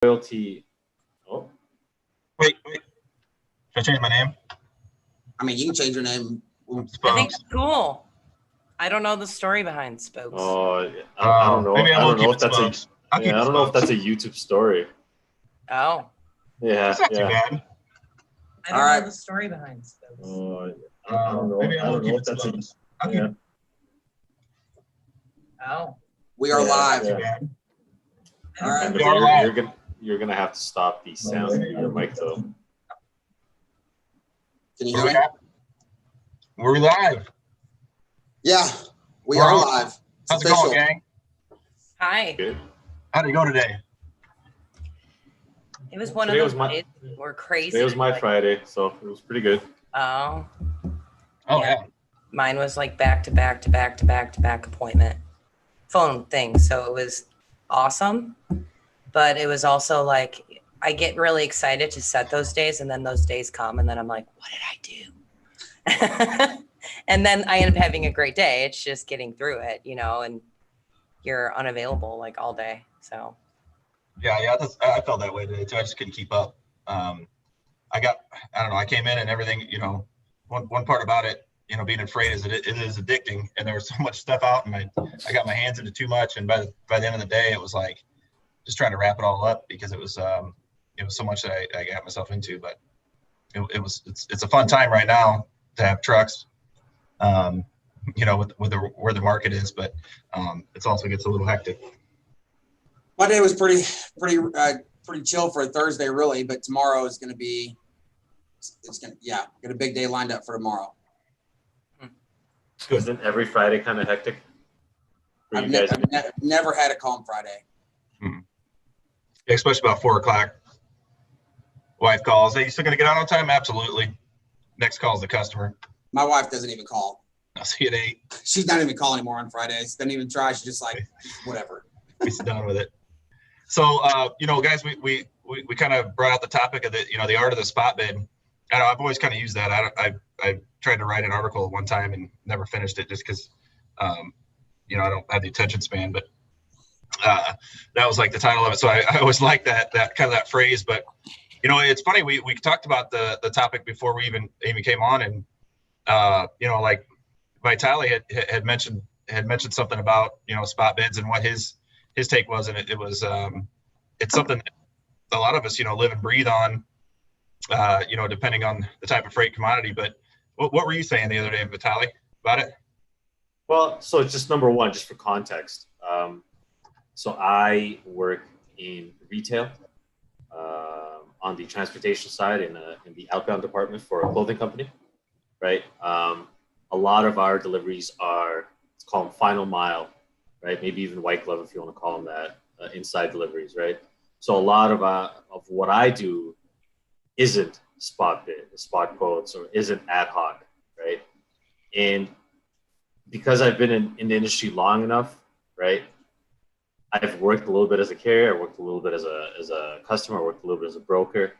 loyalty. Oh, Wait. Should I change my name? I mean, you can change your name. I think it's cool. I don't know the story behind Spokes. Oh, I don't know. Maybe I don't won't know keep if it that's Spokes. I don't know if that's a YouTube story. Oh. Yeah, It's not too bad. I don't know the story behind Spokes. Oh, I don't know. Maybe I won't keep if it that's Spokes. yeah. Oh. We are live. Yeah. All right. And you're gonna have to stop the sound of your mic though. Can you hear me? We're live. Yeah, we are live. It's How's it official. going, gang? Hi. Good. How'd it go today? It was one Today of those was days that were crazy. Today was my Friday, so it was pretty good. Oh. Oh yeah. Mine was like back to back to back to back to back appointment phone thing. So it was awesome. But it was also like I get really excited to set those days, and then those days come, and then I'm like, what did I do? And then I end up having a great day. It's just getting through it, and you're unavailable like all day. So Yeah. I felt that way today too. I just couldn't keep up. I don't know. I came in and everything. One part about it, being afraid is that it is addicting, and there was so much stuff out, and I got my hands into too much, and by the end of the day, it was like just trying to wrap it all up because it was so much that I got myself into. But it's a fun time right now to have trucks, with where the market is, but it also gets a little hectic. My day was pretty chill for a Thursday, really. But tomorrow is going to be, got a big day lined up for tomorrow. Isn't every Friday kind of hectic? I've never had a calm Friday. Hmm. Yeah, especially about 4:00. Wife calls. Hey, you still gonna get out on time? Absolutely. Next call is the customer. My wife doesn't even call. I'll see you at 8. She's not even calling anymore on Fridays. Doesn't even try. She's just like, whatever. We're done with it. So, guys, we kind of brought out the topic of the art of the spot bid. I know I've always kind of used that. I tried to write an article at one time and never finished it just because, I don't have the attention span. But that was like the title of it. So I always like that kind of that phrase. But it's funny. We talked about the topic before we even came on, and like Vitaly had mentioned something about spot bids and what his take was, and it was it's something that a lot of us live and breathe on, depending on the type of freight commodity. But what were you saying the other day, Vitaly, about it? Well, so it's just number one, just for context. So I work in retail on the transportation side in the outbound department for a clothing company, right? A lot of our deliveries let's call them final mile, right? Maybe even white glove if you want to call them that, inside deliveries, right? So a lot of what I do isn't spot bid, spot quotes, or isn't ad hoc, right? And because I've been in the industry long enough, right? I've worked a little bit as a carrier, I worked a little bit as a customer, I worked a little bit as a broker.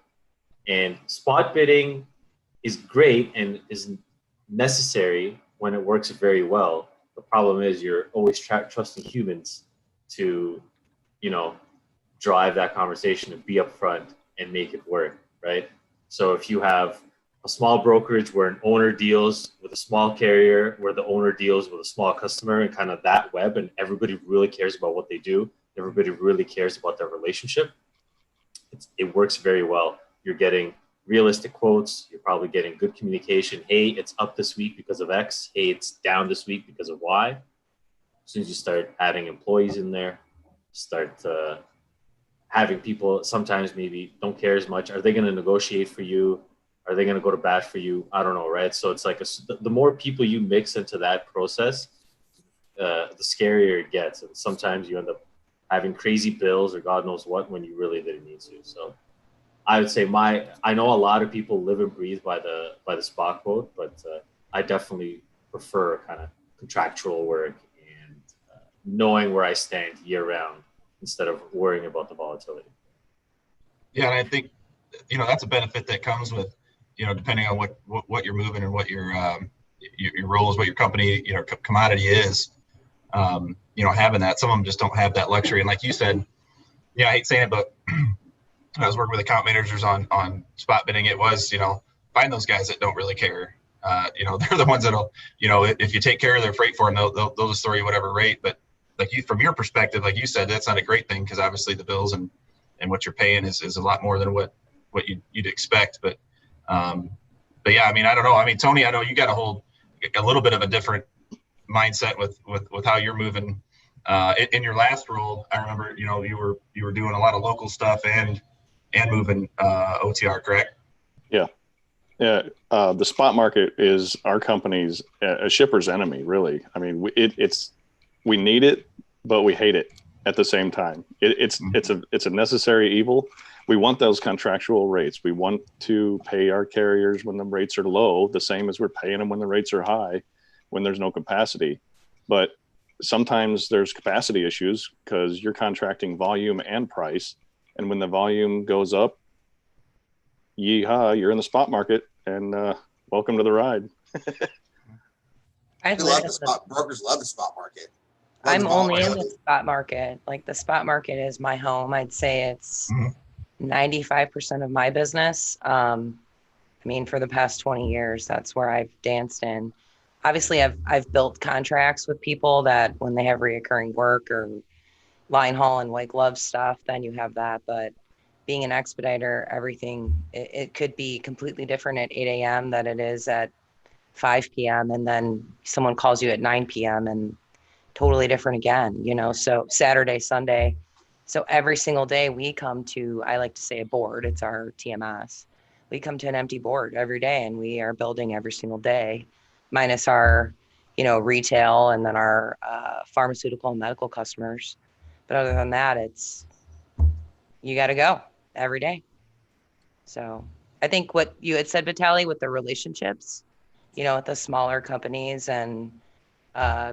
And spot bidding is great and is necessary when it works very well. The problem is you're always trusting humans to, drive that conversation and be upfront and make it work, right? So if you have a small brokerage where an owner deals with a small carrier, where the owner deals with a small customer, and kind of that web, and everybody really cares about what they do, everybody really cares about their relationship, it works very well. You're getting realistic quotes, you're probably getting good communication. Hey, it's up this week because of X. Hey, it's down this week because of Y. As soon as you start adding employees in there, start having people sometimes maybe don't care as much. Are they going to negotiate for you? Are they going to go to bat for you? I don't know, right? So it's like the more people you mix into that process, the scarier it gets. And sometimes you end up having crazy bills or God knows what when you really didn't need to. So I would say I know a lot of people live and breathe by the spot quote, but I definitely prefer kind of contractual work and knowing where I stand year round instead of worrying about the volatility. Yeah, and I think that's a benefit that comes with depending on what you're moving and what your role is, what your company commodity is. Having that, some of them just don't have that luxury. And like you said, I hate saying it, but I was working with account managers on spot bidding. It was, find those guys that don't really care. They're the ones that'll, if you take care of their freight for them, they'll just throw you whatever rate. But like from your perspective, like you said, that's not a great thing because obviously the bills and what you're paying is a lot more than what you'd expect. But yeah, I mean, I don't know. I mean, Tony, I know you got a little bit of a different mindset with how you're moving. In your last role, I remember, you were doing a lot of local stuff and moving OTR, correct? Yeah. Yeah. The spot market is our company's a shipper's enemy, really. I mean, we need it, but we hate it at the same time. It's a necessary evil. We want those contractual rates. We want to pay our carriers when the rates are low, the same as we're paying them when the rates are high, when there's no capacity. But sometimes there's capacity issues because you're contracting volume and price. And when the volume goes up, yeehaw, you're in the spot market, and welcome to the ride. Brokers love the spot market. I'm only in the spot market. Like the spot market is my home. I'd say it's 95% of my business. I mean, for the past 20 years, that's where I've danced in. Obviously, I've built contracts with people that when they have reoccurring work or line haul and white glove stuff, then you have that. But being an expediter, everything, it could be completely different at 8 a.m. than it is at 5 p.m. And then someone calls you at 9 p.m. and totally different again, so Saturday, Sunday. So every single day we come to, I like to say a board, it's our TMS. We come to an empty board every day and we are building every single day, minus our, retail and then our pharmaceutical and medical customers. But other than that, you got to go every day. So I think what you had said, Vitaly, with the relationships, with the smaller companies and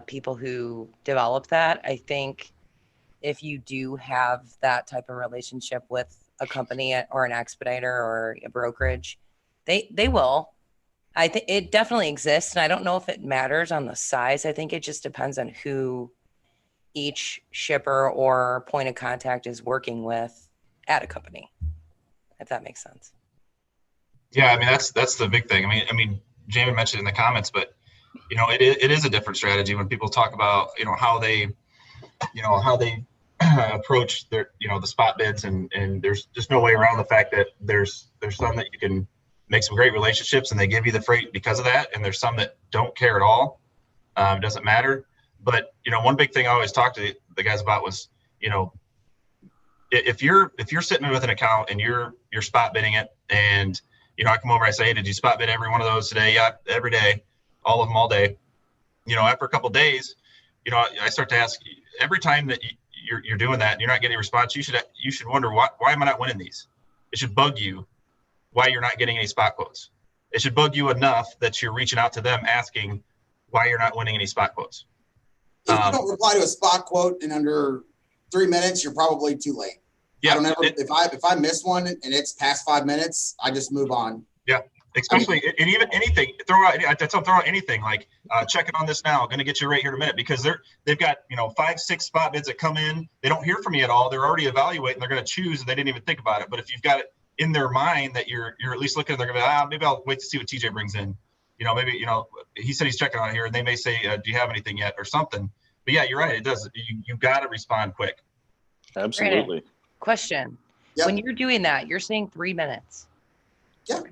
people who develop that, I think if you do have that type of relationship with a company or an expediter or a brokerage, they will. I think it definitely exists. And I don't know if it matters on the size. I think it just depends on who each shipper or point of contact is working with at a company, if that makes sense. Yeah, I mean, that's the big thing. I mean, Jamie mentioned in the comments, but it is a different strategy when people talk about how they approach their the spot bids, and there's just no way around the fact that there's some that you can make some great relationships and they give you the freight because of that, and there's some that don't care at all. It doesn't matter. But one big thing I always talk to the guys about was if you're sitting with an account and you're spot bidding it, and I come over, I say, hey, did you spot bid every one of those today? Yeah, every day, all of them all day. After a couple of days, I start to ask, every time that you're doing that and you're not getting a response, you should wonder, why am I not winning these? It should bug you why you're not getting any spot quotes. It should bug you enough that you're reaching out to them asking why you're not winning any spot quotes. If you don't reply to a spot quote in under 3 minutes, you're probably too late. Yeah, I don't ever. If I miss one and it's past 5 minutes, I just move on. Yeah, especially and even anything. Throw out anything like checking on this now. Going to get you right here in a minute, because they've got 5, 6 spot bids that come in. They don't hear from you at all. They're already evaluating. They're going to choose, and they didn't even think about it. But if you've got it in their mind that you're at least looking, they're going to be maybe I'll wait to see what TJ brings in. Maybe he said he's checking on it here, and they may say, do you have anything yet or something? But yeah, you're right. It does. You got to respond quick. Absolutely. Brandon, question. Yep. When you're doing that, you're saying 3 minutes. Yeah.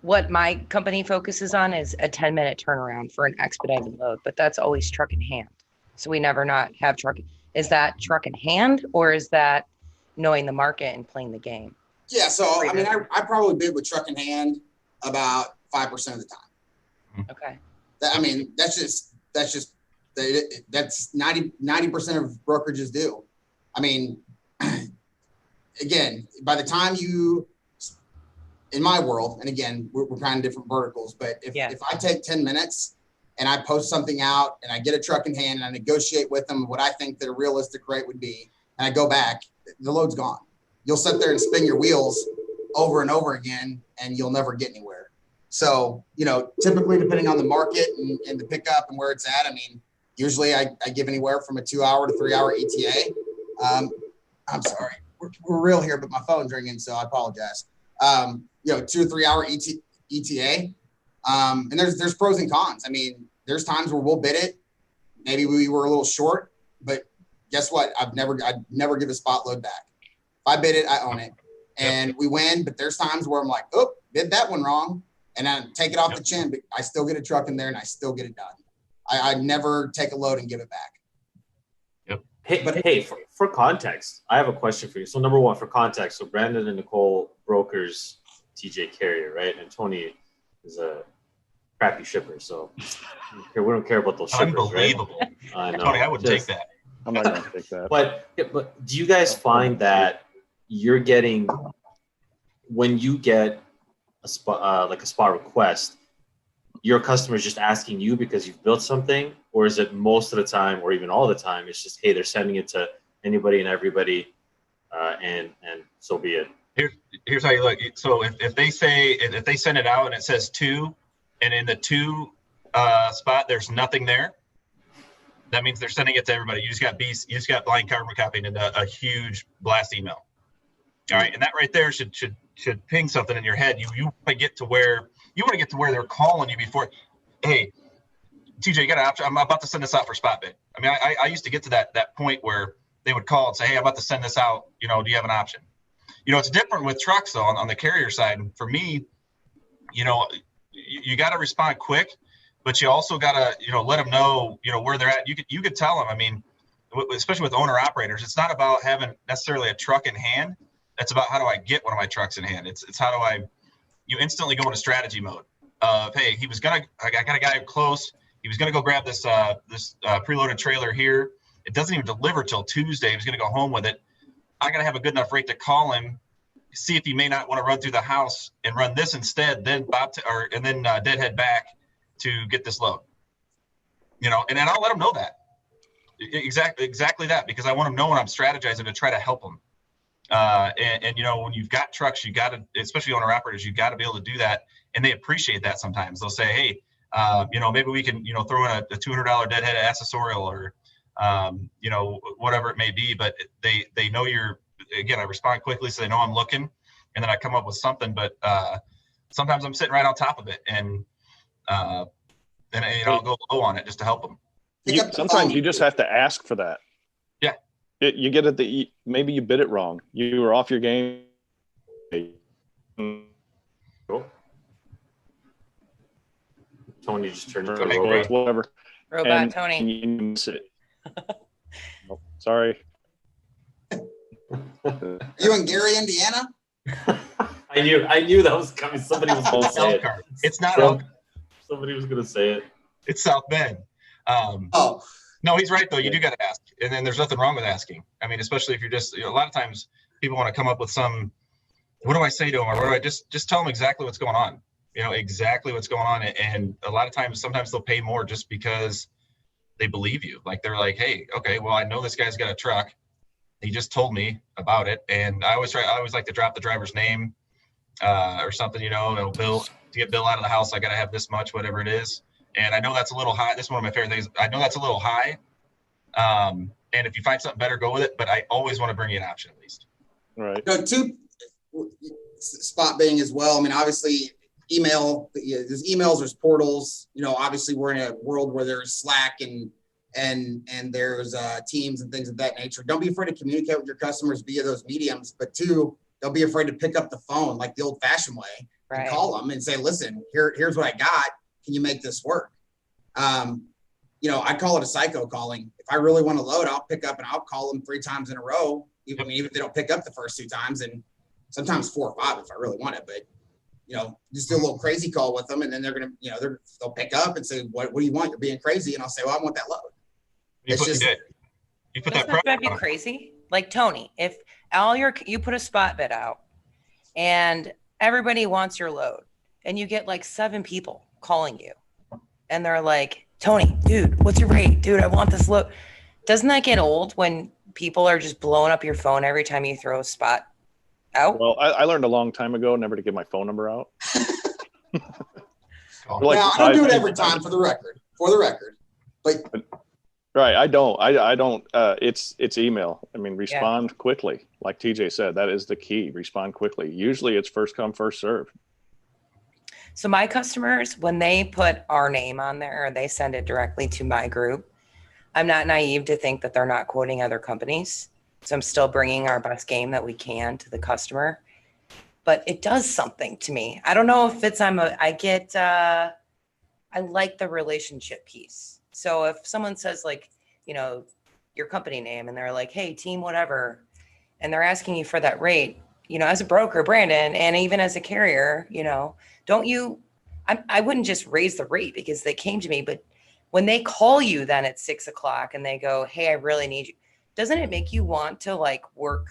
What my company focuses on is a 10-minute turnaround for an expedited load, but that's always truck in hand. So we never not have truck. Is that truck in hand, or is that knowing the market and playing the game? Yeah. So, I mean, I probably bid with truck in hand about 5% of the time. Okay. That's 90% of brokerages do. I mean, again, by the time in my world, and again, we're kind of different verticals, but if I take 10 minutes and I post something out and I get a truck in hand and I negotiate with them what I think that a realistic rate would be, and I go back, the load's gone. You'll sit there and spin your wheels over and over again, and you'll never get anywhere. So, typically depending on the market and the pickup and where it's at, I mean, usually I give anywhere from a 2-hour to 3-hour ETA. I'm sorry. we're real here, but my phone's ringing, so I apologize. 2 or 3 hour ETA. And there's pros and cons. I mean, there's times where we'll bid it. Maybe we were a little short, but guess what? I'd never give a spot load back. If I bid it, I own it. And we win, but there's times where I'm like, oh, bid that one wrong. And I take it off the chin, but I still get a truck in there and I still get it done. I never take a load and give it back. Hey, for context, I have a question for you. So number one, for context, so Brandon and Nicole brokers TJ Carrier, right? And Tony is a crappy shipper, so we don't care about those shippers. Unbelievable. Right? I know. Tony, I wouldn't take that. I'm not going to take that. But do you guys find that you're getting, when you get a spot like a spot request, your customer is just asking you because you've built something, or is it most of the time, or even all the time, it's just, hey, they're sending it to anybody and everybody, and so be it. Here's how you look. So if they send it out and it says 2, and in the 2 spot there's nothing there, that means they're sending it to everybody. You just got blind carbon copying into a huge blast email. All right, and that right there should ping something in your head. You want to get to where they're calling you before. Hey, TJ, you got an option? I'm about to send this out for spot bid. I mean, I used to get to that point where they would call and say, hey, I'm about to send this out. Do you have an option? It's different with trucks though on the carrier side. And for me, you got to respond quick, but you also got to let them know where they're at. You could tell them. I mean, especially with owner operators, it's not about having necessarily a truck in hand. It's about how do I get one of my trucks in hand. It's how do you instantly go into strategy mode of, hey, I got a guy close. He was going to go grab this preloaded trailer here. It doesn't even deliver till Tuesday. He was going to go home with it. I got to have a good enough rate to call him, see if he may not want to run through the house and run this instead, then deadhead back to get this load. And then I'll let him know that. Exactly that, because I want him to know when I'm strategizing to try to help him. And when you've got trucks, you got to, especially owner operators, you got to be able to do that. And they appreciate that sometimes. They'll say, hey, maybe we can, throw in a $200 deadhead accessorial or, whatever it may be. But they know I respond quickly, so they know I'm looking, and then I come up with something. But sometimes I'm sitting right on top of it, and I'll go low on it just to help them. Sometimes you just have to ask for that. Yeah. You get it maybe you bid it wrong. You were off your game. Cool. Tony just turned into a robot. Whatever. Robot Tony. You miss it. Sorry. You in Gary, Indiana? I knew that was coming. Somebody was going to say it. It's not Elkhart. Somebody was going to say it. It's South Bend. No, he's right though. You do got to ask, and then there's nothing wrong with asking. I mean, especially if you're just a lot of times people want to come up with some. What do I say to them, or what do I just tell them exactly what's going on? Exactly what's going on, and a lot of times, sometimes they'll pay more just because they believe you. Like they're like, hey, okay, well, I know this guy's got a truck. He just told me about it, and I always like to drop the driver's name or something. Bill, to get Bill out of the house, I got to have this much, whatever it is. And I know that's a little high. This is one of my favorite things. I know that's a little high. And if you find something better, go with it. But I always want to bring you an option at least. Right. Two spot bidding as well. I mean, obviously, there's emails, there's portals. Obviously, we're in a world where there's Slack and there's Teams and things of that nature. Don't be afraid to communicate with your customers via those mediums. But 2, don't be afraid to pick up the phone like the old-fashioned way and call them and say, listen, here's what I got. Can you make this work? I call it a psycho calling. If I really want to load, I'll pick up and I'll call them 3 times in a row. Even if they don't pick up the first 2 times, and sometimes 4 or 5 if I really want it. But just do a little crazy call with them, and then they're gonna, they'll pick up and say, "What do you want? You're being crazy." And I'll say, "Well, I want that load." You put that pressure on. Be crazy, like Tony. If you put a spot bid out, and everybody wants your load, and you get like 7 people calling you, and they're like, Tony, dude, what's your rate? Dude, I want this load. Doesn't that get old when people are just blowing up your phone every time you throw a spot out? Well, I learned a long time ago never to give my phone number out. I don't do it every time for the record. But Right. I don't. It's email. I mean, respond quickly. Like TJ said, that is the key. Respond quickly. Usually it's first come, first serve. So my customers, when they put our name on there, or they send it directly to my group, I'm not naive to think that they're not quoting other companies. So I'm still bringing our best game that we can to the customer. But it does something to me. I don't know if it's I like the relationship piece. So if someone says like, your company name and they're like, hey, team, whatever, and they're asking you for that rate, as a broker, Brandon, and even as a carrier, I wouldn't just raise the rate because they came to me, but when they call you then at 6:00 and they go, hey, I really need you, doesn't it make you want to like work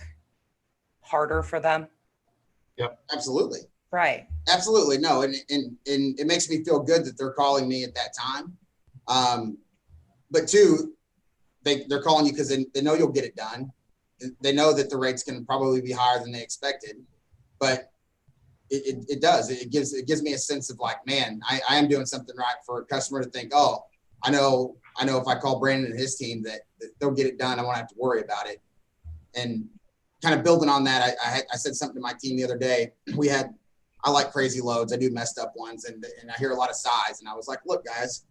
harder for them? Yep. Absolutely. Right. Absolutely. No. And it makes me feel good that they're calling me at that time. But two, they're calling you because they know you'll get it done. They know that the rate's going to probably be higher than they expected, but it does. It gives me a sense of like, man, I am doing something right for a customer to think, oh, I know if I call Brandon and his team that they'll get it done. I won't have to worry about it. And kind of building on that, I said something to my team the other day. I like crazy loads. I do messed up ones, and I hear a lot of sighs. And I was like, look, guys,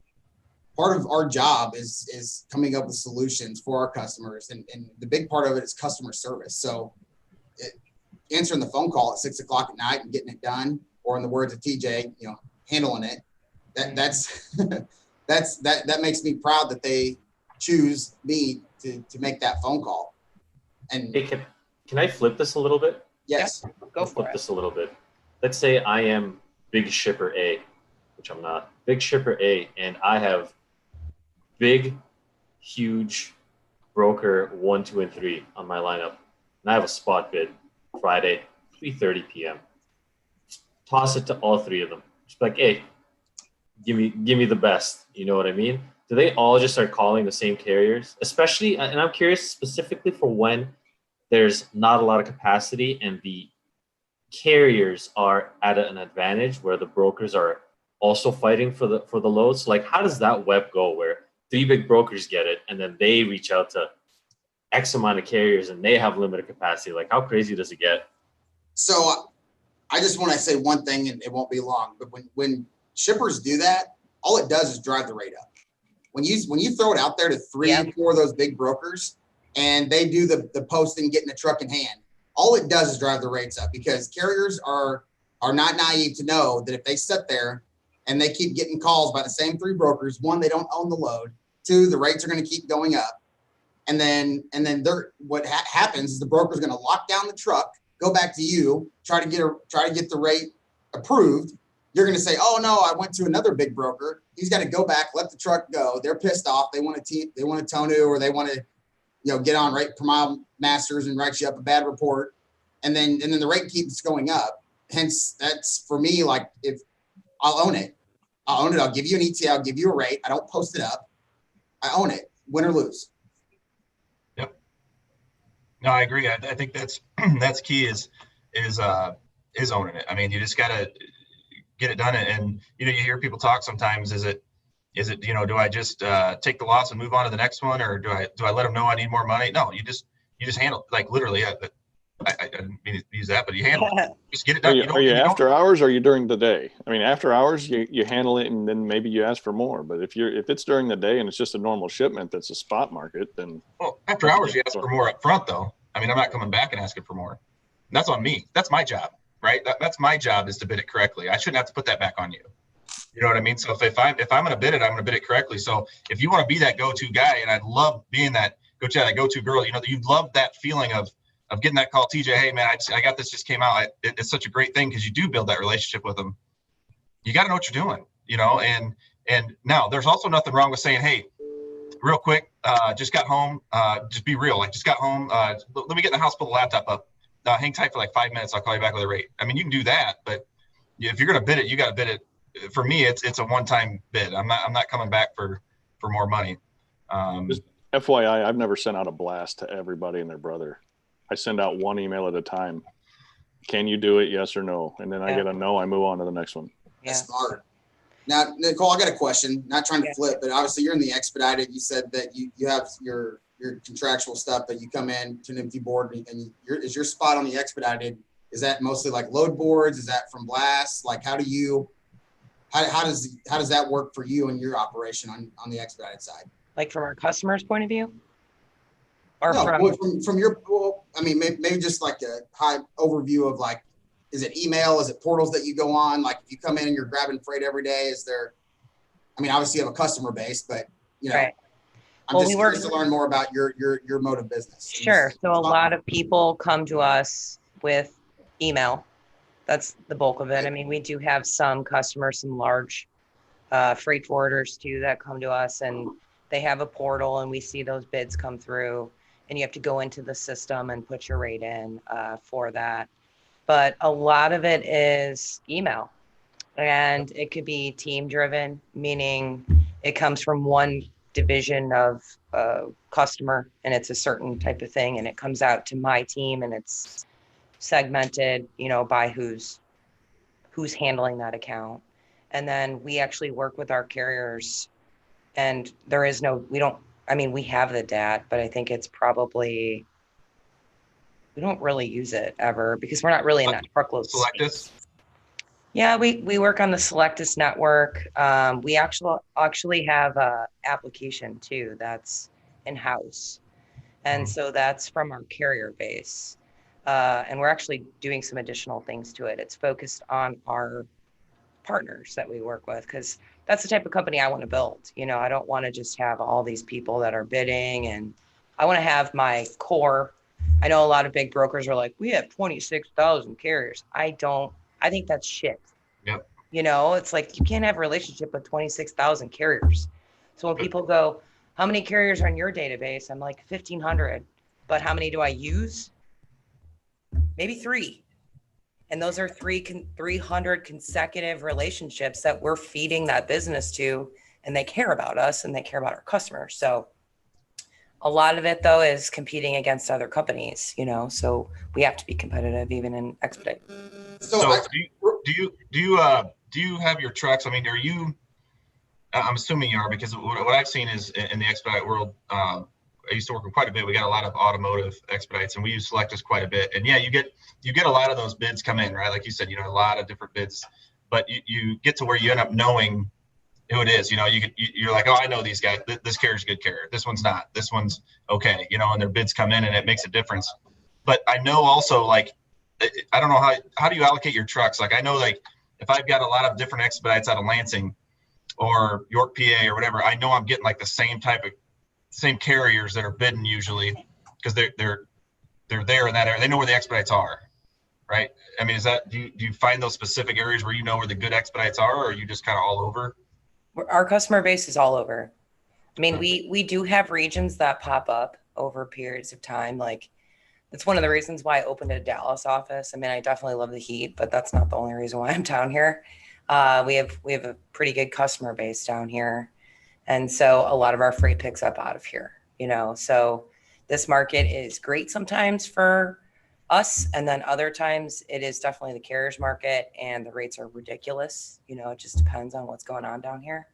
part of our job is coming up with solutions for our customers, and the big part of it is customer service. So answering the phone call at 6:00 at night and getting it done, or in the words of TJ, handling it. That makes me proud that they choose me to make that phone call. And hey, can I flip this a little bit? Yes, go for flip it. this a little bit. Let's say I am big shipper A, which I'm not. Big shipper A, and I have big, huge broker 1, 2, and 3 on my lineup, and I have a spot bid Friday, 3:30 p.m. Toss it to all 3 of them. Just like, hey, give me the best. You know what I mean? Do they all just start calling the same carriers? Especially, and I'm curious specifically for when there's not a lot of capacity and the carriers are at an advantage where the brokers are also fighting for the loads. Like, how does that web go where 3 big brokers get it and then they reach out to X amount of carriers and they have limited capacity? Like, how crazy does it get? So I just want to say one thing, and it won't be long, but when shippers do that, all it does is drive the rate up. When you throw it out there to 3 or 4 of those big brokers and they do the posting, getting the truck in hand, all it does is drive the rates up, because carriers are not naive to know that if they sit there and they keep getting calls by the same 3 brokers, 1, they don't own the load, 2, the rates are going to keep going up. And then what happens is the broker is going to lock down the truck, go back to you, try to get the rate approved. You're going to say, oh no, I went to another big broker. He's got to go back, let the truck go. They're pissed off. They want a TONU, or they want to, get on rate per mile masters and write you up a bad report. And then the rate keeps going up. Hence, that's for me, like, if I'll own it. I'll give you an ETA. I'll give you a rate. I don't post it up. I own it, win or lose. Yep. No, I agree. I think that's key is owning it. I mean, you just got to get it done. And, you hear people talk sometimes, is it, do I just take the loss and move on to the next one? Or do I let them know I need more money? No, you just handle it. Like, literally, I didn't mean to use that, but you handle it. Just get it done. Are you after hours or are you during the day? I mean, after hours, you handle it and then maybe you ask for more. But if it's during the day and it's just a normal shipment that's a spot market, then. Well, after hours, you ask for more up front, though. I mean, I'm not coming back and asking for more. That's on me. That's my job, right? That's my job, is to bid it correctly. I shouldn't have to put that back on you. You know what I mean? So if I'm going to bid it, I'm going to bid it correctly. So if you want to be that go-to guy, and I'd love being that go-to girl, you'd love that feeling of getting that call, TJ, hey man, I got this, just came out. It's such a great thing, because you do build that relationship with them. You got to know what you're doing, and now there's also nothing wrong with saying, hey, real quick, just got home, just be real. Like, just got home. Let me get in the house, put the laptop up, hang tight for like 5 minutes. I'll call you back with a rate. I mean, you can do that, but if you're going to bid it, you got to bid it. For me, it's a one-time bid. I'm not coming back for more money. Just FYI, I've never sent out a blast to everybody and their brother. I send out one email at a time. Can you do it? Yes or no? And then I get a no, I move on to the next one. That's smart. Now, Nicole, I got a question. Not trying to Yeah. flip, but obviously you're in the expedited. You said that you have your contractual stuff that you come in to an empty board, and is your spot on the expedited? Is that mostly like load boards? Is that from blasts? Like, how does that work for you and your operation on the expedited side? Like from our customer's point of view, or no, from your, I mean, maybe just like a high overview of like, is it email? Is it portals that you go on? Like if you come in and you're grabbing freight every day, is there, I mean, obviously you have a customer base, but you know, right. I'm just curious to learn more about your mode of business. Sure. So a lot of people come to us with email. That's the bulk of it. I mean, we do have some customers, some large freight forwarders too, that come to us and they have a portal and we see those bids come through and you have to go into the system and put your rate in for that. But a lot of it is email, and it could be team driven, meaning it comes from one division of customer and it's a certain type of thing, and it comes out to my team and it's segmented, you know, by who's handling that account. And then we actually work with our carriers, and there is no, we don't, I mean, we have the DAT, but I think it's probably, we don't really use it ever because we're not really in that truckload Selectus? Yeah, we work on the Selectus network. We actually have a application too that's in-house. And so that's from our carrier base. And we're actually doing some additional things to it. It's focused on our partners that we work with, because that's the type of company I want to build. You know, I don't want to just have all these people that are bidding, and I want to have my core. I know a lot of big brokers are like, we have 26,000 carriers. I think that's shit. Yep. You know, it's like you can't have a relationship with 26,000 carriers. So when people go, how many carriers are in your database? I'm like 1,500. But how many do I use? Maybe 3. And those are 300 consecutive relationships that we're feeding that business to, and they care about us and they care about our customers. So a lot of it though is competing against other companies, you know, so we have to be competitive even in expedite. So do you have your trucks? I mean, are you, I'm assuming you are, because what I've seen is in the expedite world, I used to work with quite a bit. We got a lot of automotive expedites, and we use Selectus quite a bit. And yeah, you get a lot of those bids come in, right? Like you said, you know, a lot of different bids, but you get to where you end up knowing who it is. You know, you're like, oh, I know these guys. This carrier's a good carrier. This one's not. This one's okay. You know, and their bids come in, and it makes a difference. But I know also, like, I don't know how do you allocate your trucks? Like, I know, like, if I've got a lot of different expedites out of Lansing or York, PA, or whatever, I know I'm getting like the same carriers that are bidding usually, because they're there in that area. They know where the expedites are, right? I mean, is that, do you find those specific areas where you know where the good expedites are, or are you just kind of all over? Our customer base is all over. I mean, we do have regions that pop up over periods of time. Like, that's one of the reasons why I opened a Dallas office. I mean, I definitely love the heat, but that's not the only reason why I'm down here. We have a pretty good customer base down here. And so a lot of our freight picks up out of here, you know, so this market is great sometimes for us. And then other times it is definitely the carriers market, and the rates are ridiculous. You know, it just depends on what's going on down here.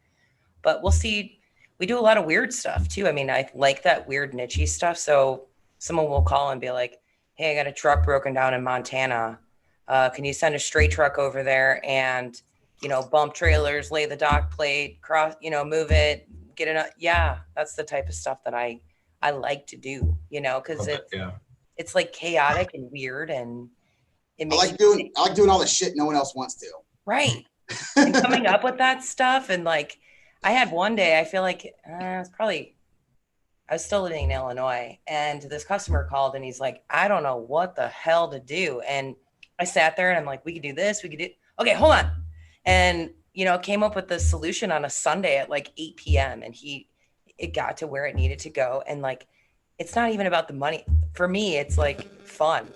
But we'll see. We do a lot of weird stuff too. I mean, I like that weird niche stuff. So someone will call and be like, hey, I got a truck broken down in Montana. Can you send a straight truck over there and, you know, bump trailers, lay the dock plate, cross, you know, move it, get it. Yeah, that's the type of stuff that I like to do, you know, because it's like chaotic and weird, and it makes I like doing all the shit no one else wants to. Right. And coming up with that stuff. And like, I had one day, I feel like I was still living in Illinois, and this customer called and he's like, I don't know what the hell to do. And I sat there and I'm like, we could do this. We could do, okay, hold on. And, you know, came up with the solution on a Sunday at like 8 p.m. And it got to where it needed to go. And like, it's not even about the money. For me, it's like fun.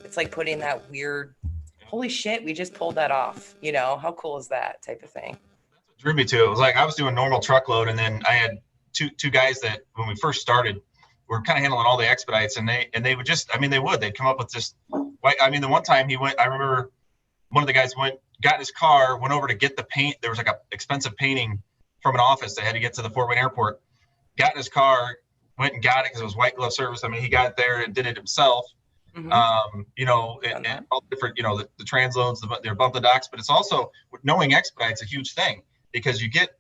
It's like putting that weird, holy shit, we just pulled that off. You know, how cool is that type of thing? That's what drew me to it. It was like, I was doing normal truckload, and then I had two guys that when we first started were kind of handling all the expedites, and they would just, I mean, they'd come up with just, I mean, the one time I remember one of the guys got in his car, went over to get the paint. There was like a expensive painting from an office they had to get to the Fort Wayne airport. Got in his car, went and got it because it was white glove service. I mean, he got it there and did it himself. You know, and all different, you know, the transloads, they're bump the docks, but it's also knowing expedite's a huge thing because you get,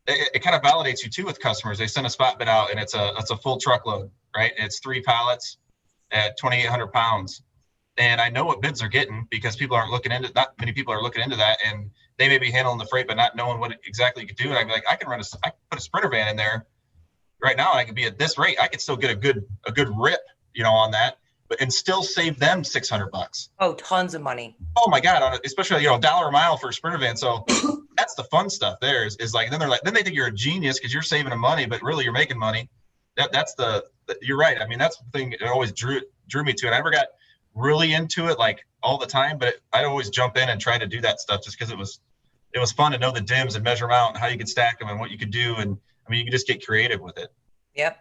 it kind of validates you too with customers. They send a spot bid out and it's a full truckload, right? And it's 3 pallets at 2,800 pounds. And I know what bids are getting because not many people are looking into that, and they may be handling the freight, but not knowing what exactly you could do. And I'd be like, I can put a Sprinter van in there right now, and I could be at this rate. I could still get a good rip, you know, on that, and still save them $600. Oh, tons of money. Oh my God. Especially, you know, $1 a mile for a Sprinter van. So that's the fun stuff there is like, then they think you're a genius because you're saving them money, but really you're making money. You're right. I mean, that's the thing that always drew me to it. I never got really into it like all the time, but I always jump in and try to do that stuff just because it was fun to know the dims and measure them out and how you could stack them and what you could do. And I mean, you can just get creative with it. Yep.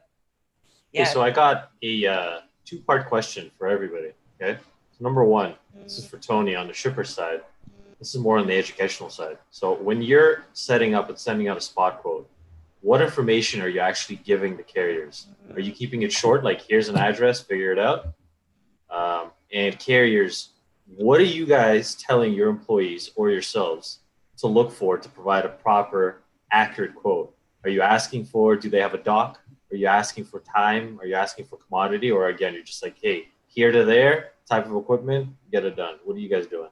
Yeah. Okay, so I got a 2-part question for everybody. Okay. So number 1, this is for Tony on the shipper side. This is more on the educational side. So when you're setting up and sending out a spot quote, what information are you actually giving the carriers? Are you keeping it short? Like, here's an address, figure it out. And carriers, what are you guys telling your employees or yourselves to look for to provide a proper, accurate quote? Are you asking for, do they have a dock? Are you asking for time? Are you asking for commodity? Or again, you're just like, hey, here to there, type of equipment, get it done. What are you guys doing?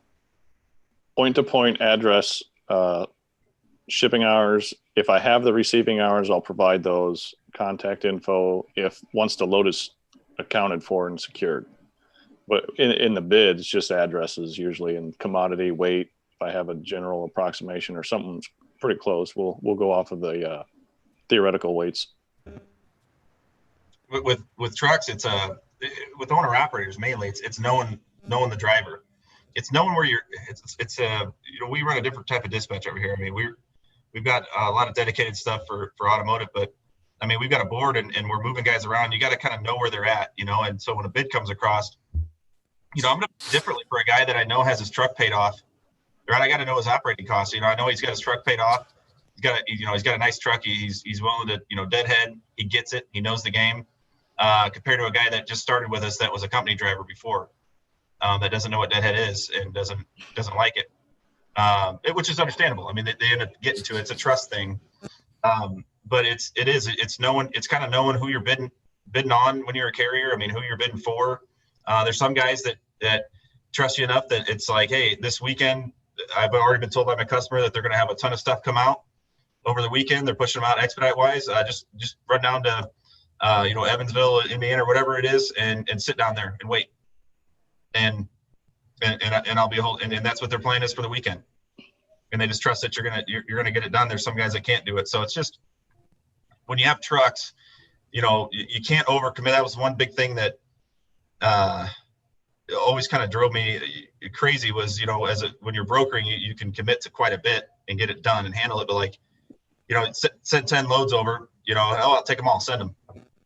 Point-to-point address, shipping hours. If I have the receiving hours, I'll provide those, contact info once the load is accounted for and secured. But in the bids, just addresses usually, and commodity, weight. If I have a general approximation or something pretty close, we'll go off of the theoretical weights. With trucks, it's with owner operators mainly. It's knowing the driver. It's knowing where it's you know, we run a different type of dispatch over here. I mean, we've got a lot of dedicated stuff for automotive, but I mean, we've got a board and we're moving guys around. You got to kind of know where they're at, you know. And so when a bid comes across, you know, I'm going to differently for a guy that I know has his truck paid off, right? I got to know his operating costs. You know, I know he's got his truck paid off. He's got a nice truck. He's willing to, you know, deadhead. He gets it. He knows the game. Compared to a guy that just started with us that was a company driver before, that doesn't know what deadhead is and doesn't like it, which is understandable. I mean, they end up getting to it. It's a trust thing. But it's kind of knowing who you're bidding on when you're a carrier. I mean, who you're bidding for. There's some guys that trust you enough that it's like, hey, this weekend, I've already been told by my customer that they're going to have a ton of stuff come out over the weekend. They're pushing them out expedite wise. Just run down to, you know, Evansville, Indiana, or whatever it is, and sit down there and wait. And I'll be and that's what their plan is for the weekend. And they just trust that you're gonna get it done. There's some guys that can't do it. So it's just, when you have trucks, you know, you can't overcommit. That was one big thing that always kind of drove me crazy was, you know, when you're brokering, you can commit to quite a bit and get it done and handle it. But like, you know, send 10 loads over, you know, I'll take them all, send them,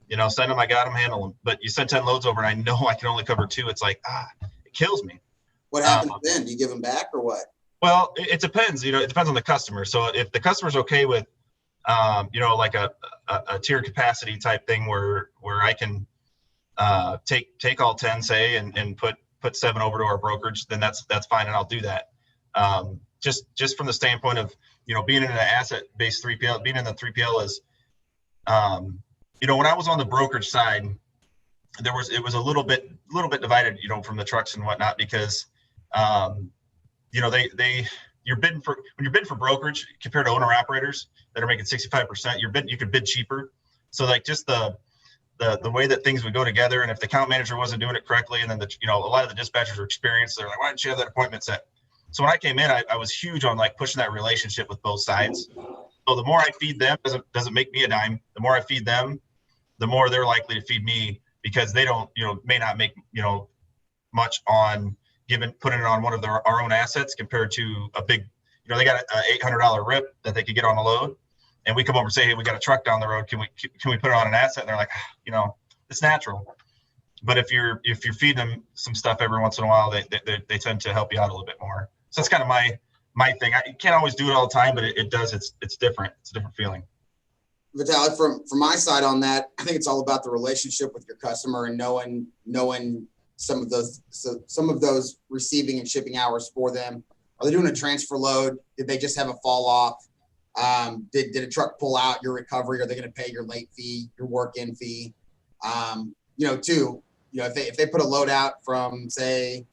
you know, send them, I got them, handle them. But you send 10 loads over and I know I can only cover 2. It's like, it kills me. What happens then? Do you give them back or what? Well, it depends, you know, it depends on the customer. So if the customer's okay with, you know, like a tier capacity type thing where I can take all 10, say, and put 7 over to our brokerage, then that's fine, and I'll do that. Just from the standpoint of, you know, being in an asset-based 3PL, being in the 3PL is, you know, when I was on the brokerage side, it was a little bit divided, you know, from the trucks and whatnot, because, you know, when you're bidding for brokerage compared to owner operators that are making 65%, you could bid cheaper. So like just the way that things would go together, and if the account manager wasn't doing it correctly, and then you know, a lot of the dispatchers are experienced, they're like, why didn't you have that appointment set? So when I came in, I was huge on like pushing that relationship with both sides. So the more I feed them, doesn't make me a dime. The more I feed them, the more they're likely to feed me, because they don't, you know, may not make, you know, much on putting it on one of our own assets compared to a big, you know, they got a $800 rip that they could get on a load. And we come over and say, hey, we got a truck down the road. Can we put it on an asset? And they're like, you know, it's natural. But if you're feeding them some stuff every once in a while, they tend to help you out a little bit more. So that's kind of my thing. I can't always do it all the time, but it does. It's different. It's a different feeling. Vitalik, from my side on that, I think it's all about the relationship with your customer and knowing some of those receiving and shipping hours for them. Are they doing a transfer load? Did they just have a fall off? Did a truck pull out your recovery? Are they going to pay your late fee, your work-in fee? If they put a load out from, say,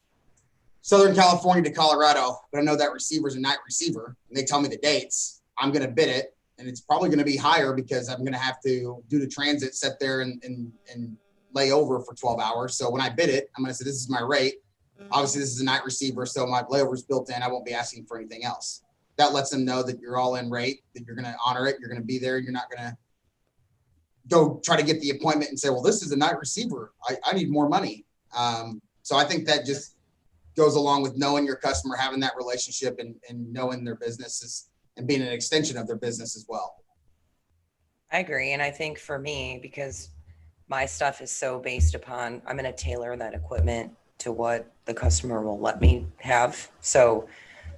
Southern California to Colorado, but I know that receiver's a night receiver, and they tell me the dates, I'm going to bid it. And it's probably going to be higher because I'm going to have to do the transit, sit there and lay over for 12 hours. So when I bid it, I'm going to say, this is my rate. Obviously, this is a night receiver, so my layover is built in. I won't be asking for anything else. That lets them know that you're all in rate, that you're going to honor it. You're going to be there. You're not going to go try to get the appointment and say, well, this is a night receiver. I need more money. So I think that just goes along with knowing your customer, having that relationship and knowing their businesses and being an extension of their business as well. I agree. And I think for me, because my stuff is so based upon, I'm going to tailor that equipment to what the customer will let me have. So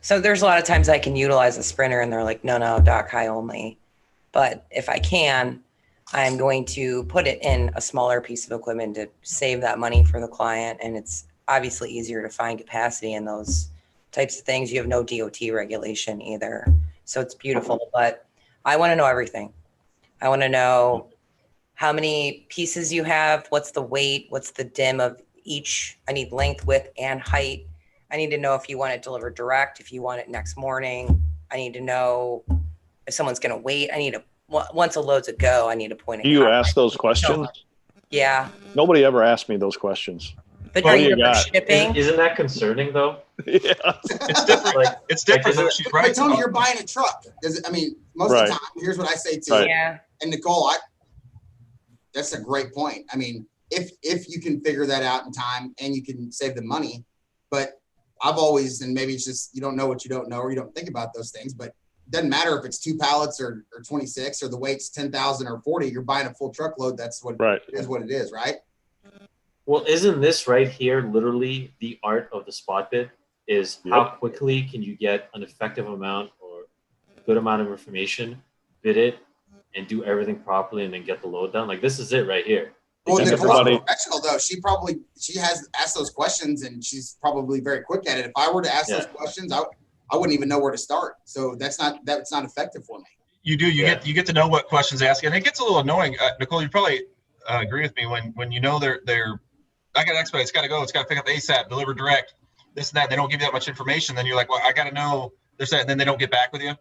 there's a lot of times I can utilize a sprinter and they're like, no, dock high only. But if I can, I'm going to put it in a smaller piece of equipment to save that money for the client. And it's obviously easier to find capacity in those types of things. You have no DOT regulation either. So it's beautiful, but I want to know everything. I want to know how many pieces you have, what's the weight, what's the dim of each. I need length, width, and height. I need to know if you want it delivered direct, if you want it next morning. I need to know if someone's going to wait. Once a load's a go, I need a point of Do you contact. ask those questions? Yeah. Nobody ever asked me those questions. But What are do you you ever got? shipping? Isn't that concerning though? Yeah. It's different. It's different. Like, She's right. But Tony, you're buying a truck. Most of the time, here's what I say too. Right. Yeah. And Nicole, that's a great point. I mean, if you can figure that out in time and you can save the money, but I've always, and maybe it's just you don't know what you don't know or you don't think about those things, but it doesn't matter if it's 2 pallets or 26 or the weight's 10,000 or 40, you're buying a full truckload. That's what Right. it is what it is, right? Well, isn't this right here literally the art of the spot bid? Is how quickly can you get an effective amount or a good amount of information, bid it, and do everything properly, and then get the load done? Like this is it right here. Well, And Nicole's everybody- professional though. She has asked those questions and she's probably very quick at it. If I were to ask those questions, I wouldn't even know where to start. So that's not effective for me. You do. You get to know what questions to ask, and it gets a little annoying. Nicole, you probably agree with me when you know they're. I got an expedite. It's got to go. It's got to pick up ASAP, deliver direct, this and that. They don't give you that much information. Then you're like, well, I got to know this, that, and then they don't get back with you.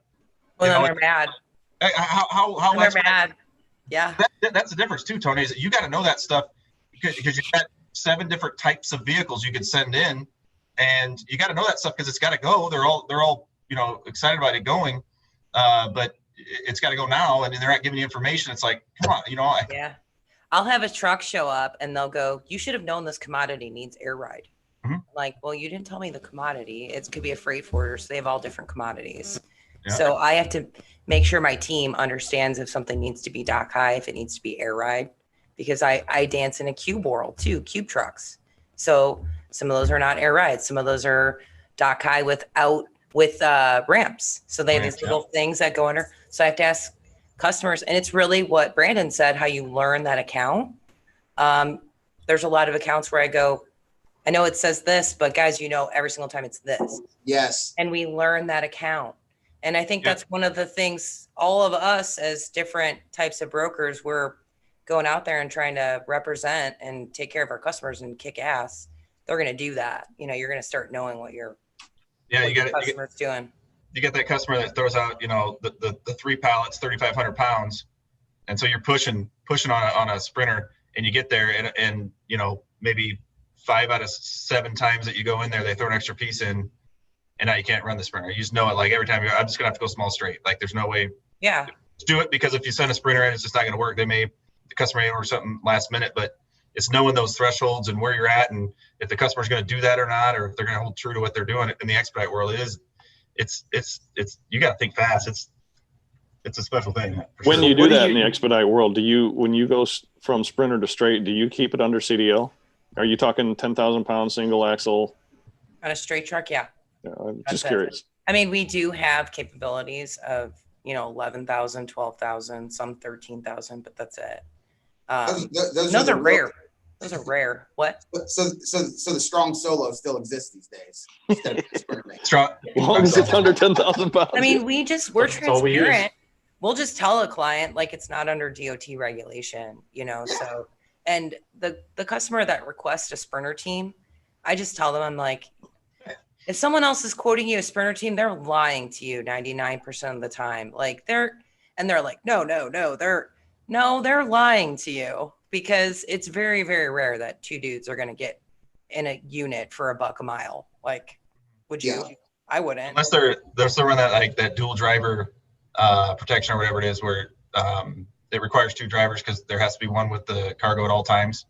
Well, then they're mad. How They're mad. Yeah. That's the difference too, Tony. Is you got to know that stuff because you've got 7 different types of vehicles you could send in, and you got to know that stuff because it's got to go. They're all excited about it going, but it's got to go now, and they're not giving you information. It's like, come on, Yeah. I'll have a truck show up and they'll go, you should have known this commodity needs air ride. Mm-hmm. Like, well, you didn't tell me the commodity. It could be a freight forwarder, so they have all different commodities. Yeah. So I have to make sure my team understands if something needs to be dock high, if it needs to be air ride, because I dance in a cube world too, cube trucks. So some of those are not air rides. Some of those are dock high with ramps. So they have these little things that go under. So I have to ask customers, and it's really what Brandon said, how you learn that account. There's a lot of accounts where I go, I know it says this, but guys, every single time it's this. Yes. And we learn that account. And I think that's one of the things, all of us as different types of brokers, we're going out there and trying to represent and take care of our customers and kick ass. They're going to do that. You're going to start knowing what your customer's doing. You get that customer that throws out, the 3 pallets, 3,500 pounds. And so you're pushing on a sprinter, and you get there and maybe 5 out of 7 times that you go in there, they throw an extra piece in, and now you can't run the sprinter. You just know it. Like every time I'm just gonna have to go small straight. Like there's no way to do it, because if you send a sprinter in, it's just not gonna work. The customer may order something last minute, but it's knowing those thresholds and where you're at, and if the customer's gonna do that or not, or if they're gonna hold true to what they're doing in the expedite world. It's you got to think fast. It's a special thing. When you do that in the expedite world, when you go from sprinter to straight, do you keep it under CDL? Are you talking 10,000 pound single axle? On a straight truck? Yeah. I'm just curious. I mean, we do have capabilities of, 11,000, 12,000, some 13,000, but that's it. Those are rare. Those are rare. What? So the strong solo still exists these days. Instead of strong. As long as it's under 10,000 pounds. I mean, we're transparent. We'll just tell a client like it's not under DOT regulation, So, and the customer that requests a sprinter team, I just tell them, I'm like, if someone else is quoting you a sprinter team, they're lying to you 99% of the time. Like they're like, no, they're lying to you, because it's very, very rare that two dudes are going to get in a unit for $1 a mile. Like, would you? Yeah. I wouldn't. Unless they're still running that dual driver protection or whatever it is, where it requires 2 drivers because there has to be one with the cargo at all times.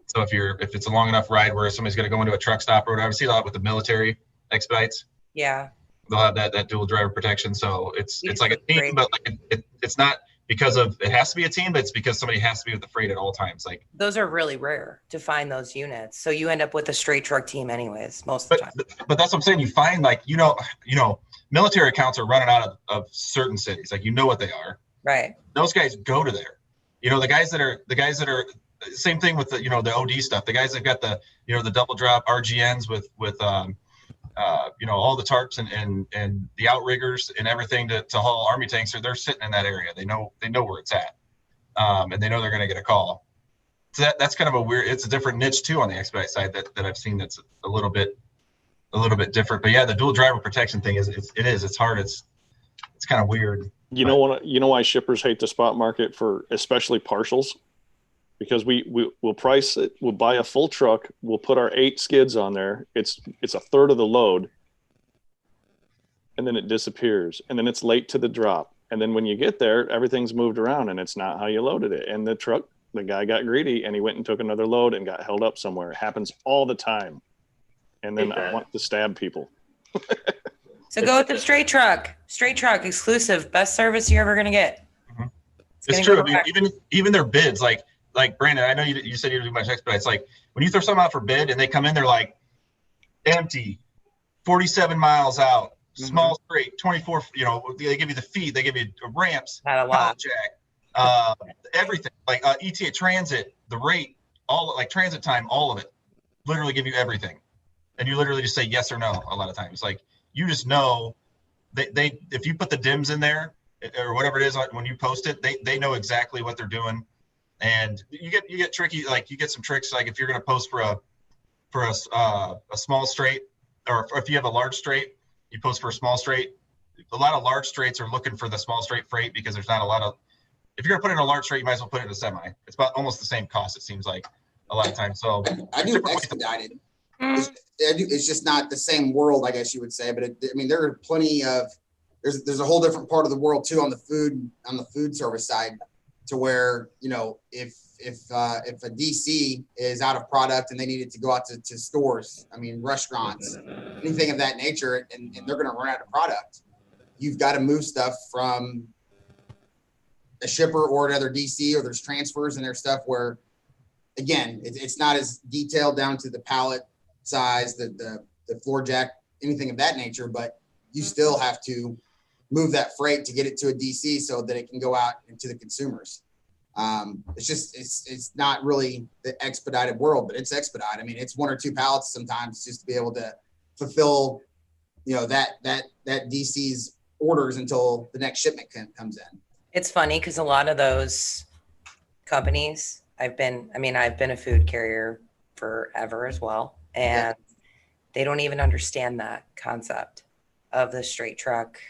So if it's a long enough ride where somebody's going to go into a truck stop or whatever, I see a lot with the military expedites. Yeah. They'll have that dual driver protection. So it's like a team, but like it's not because of it has to be a team, but it's because somebody has to be with the freight at all times. Like those are really rare to find those units. So you end up with a straight truck team anyways, most of the time. But that's what I'm saying. You find military accounts are running out of certain cities. Like what they are. Right. Those guys go to there. The guys that are same thing with the OD stuff. The guys that got the double drop RGNs with all the tarps and the outriggers and everything to haul army tanks, they're sitting in that area. They know where it's at, and they know they're going to get a call. So that's kind of it's a different niche too on the expedite side that I've seen that's a little bit different. But yeah, the dual driver protection thing it's hard. It's kind of weird. You know why shippers hate the spot market for especially partials? Because we'll price it, we'll buy a full truck, we'll put our 8 skids on there. It's a third of the load, and then it disappears, and then it's late to the drop. And then when you get there, everything's moved around and it's not how you loaded it. And the guy got greedy and he went and took another load and got held up somewhere. It happens all the time. And then I want to stab people. So go with the straight truck exclusive, best service you're ever going to get. Mm-hmm. It's true. I mean, even their bids, like Brandon, I know you said you don't do much expedites. Like when you throw something out for bid and they come in, they're like empty, 47 miles out, small straight, 24. They give you the feed, they give you ramps, not a lot, jack, everything. Like ETA transit, the rate, all like transit time, all of it. Literally give you everything, and you literally just say yes or no. A lot of times, like you just know they if you put the dims in there or whatever it is when you post it, they know exactly what they're doing. And you get tricky, like you get some tricks, like if you're going to post for a small straight, or if you have a large straight, you post for a small straight. A lot of large straights are looking for the small straight freight because there's not a lot of. If you're going to put it in a large straight, you might as well put it in a semi. It's about almost the same cost, it seems like a lot of times. So I do expedited. It's just not the same world, I guess you would say. But there are plenty of there's a whole different part of the world too on the food service side. To where if a DC is out of product and they need it to go out to stores, restaurants, anything of that nature, and they're going to run out of product, you've got to move stuff from a shipper or another DC, or there's transfers and there's stuff where, again, it's not as detailed down to the pallet size, the floor jack, anything of that nature, but you still have to move that freight to get it to a DC so that it can go out into the consumers. It's not really the expedited world, but it's expedite. It's 1 or 2 pallets sometimes just to be able to fulfill, that DC's orders until the next shipment comes in. It's funny because a lot of those companies, I've been a food carrier forever as well, and they don't even understand that concept of the straight truck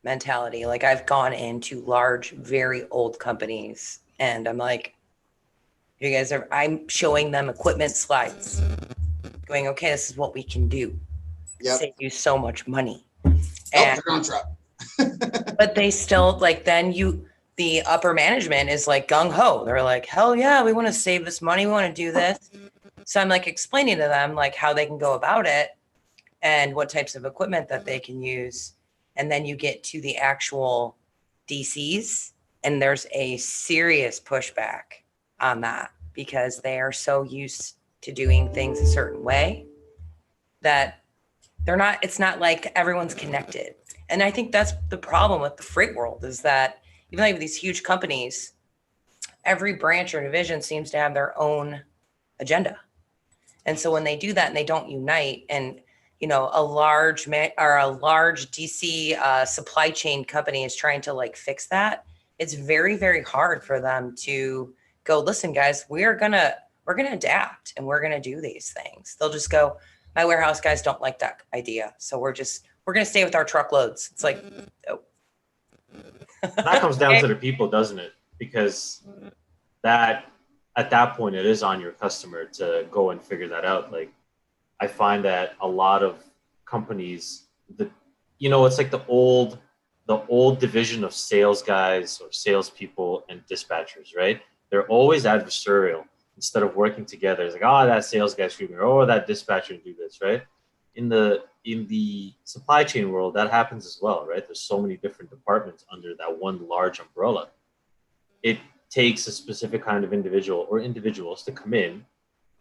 mentality. Like I've gone into large, very old companies and I'm like, I'm showing them equipment slides going, okay, this is what we can do. Save you so much money. And, but they still the upper management is like gung ho. They're like, hell yeah, we want to save this money. We want to do this. So I'm like explaining to them like how they can go about it and what types of equipment that they can use. And then you get to the actual DCs and there's a serious pushback on that because they are so used to doing things a certain way that it's not like everyone's connected. And I think that's the problem with the freight world, is that even though you have these huge companies, every branch or division seems to have their own agenda. And so when they do that and they don't unite, and a large DC supply chain company is trying to like fix that, it's very, very hard for them to go, listen, guys, we're gonna adapt and we're gonna do these things. They'll just go, my warehouse guys don't like that idea, so we're gonna stay with our truckloads. It's like, oh. That comes down to the people, doesn't it? Because that at that point it is on your customer to go and figure that out. Like, I find that a lot of companies, it's like the old division of sales guys or salespeople and dispatchers, right? They're always adversarial instead of working together. It's like, oh, that sales guy screwed me, or oh, that dispatcher do this, right? In the supply chain world, that happens as well, right? There's so many different departments under that one large umbrella. It takes a specific kind of individual or individuals to come in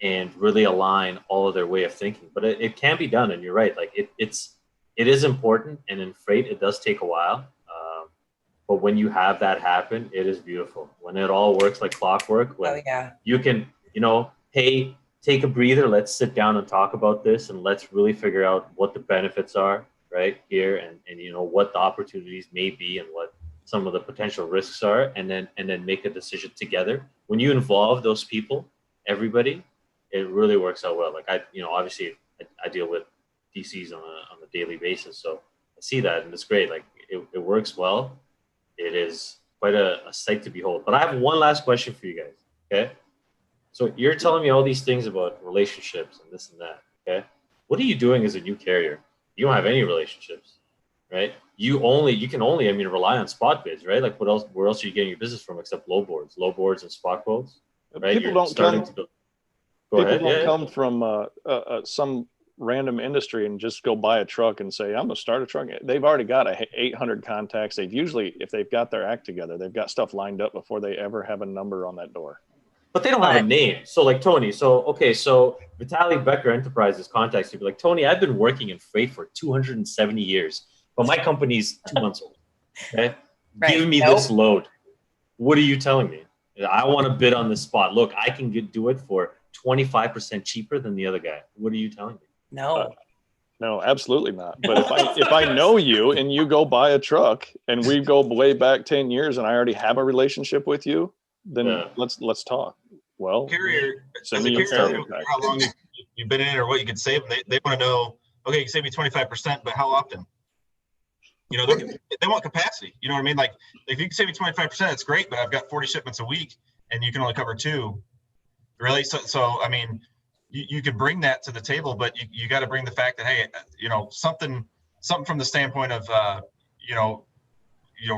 and really align all of their way of thinking. But it can be done, and you're right. Like it is important, and in freight, it does take a while. But when you have that happen, it is beautiful. When it all works like clockwork, when you can, hey, take a breather, let's sit down and talk about this, and let's really figure out what the benefits are right here, and what the opportunities may be, and what some of the potential risks are, and then make a decision together. When you involve those people, everybody, it really works out well. Like obviously I deal with DCs on a daily basis, so I see that, and it's great. Like it works well. It is quite a sight to behold. But I have one last question for you guys. Okay, so you're telling me all these things about relationships and this and that. Okay, what are you doing as a new carrier? You don't have any relationships, right? You can only rely on spot bids, right? Like where else are you getting your business from except low boards and spot quotes, right? People don't come from some random industry and just go buy a truck and say, I'm going to start a truck. They've already got 800 contacts. They've usually, if they've got their act together, they've got stuff lined up before they ever have a number on that door. But they don't have a name. So like Tony, so Vitaly Becker Enterprises contacts you, like, Tony, I've been working in freight for 270 years, but my company's 2 months old. Okay. Right. Give me this load. What are you telling me? I want to bid on this spot. Look, I can do it for 25% cheaper than the other guy. What are you telling me? No, absolutely not. But if I know you and you go buy a truck and we go way back 10 years and I already have a relationship with you, then let's talk. Well, send me your carrier, how long you've been in it or what you can save. They want to know, okay, you can save me 25%, but how often? They want capacity. You know what I mean? Like if you can save me 25%, that's great, but I've got 40 shipments a week and you can only cover 2. Really? So I mean, you could bring that to the table, but you got to bring the fact that, hey, something from the standpoint of,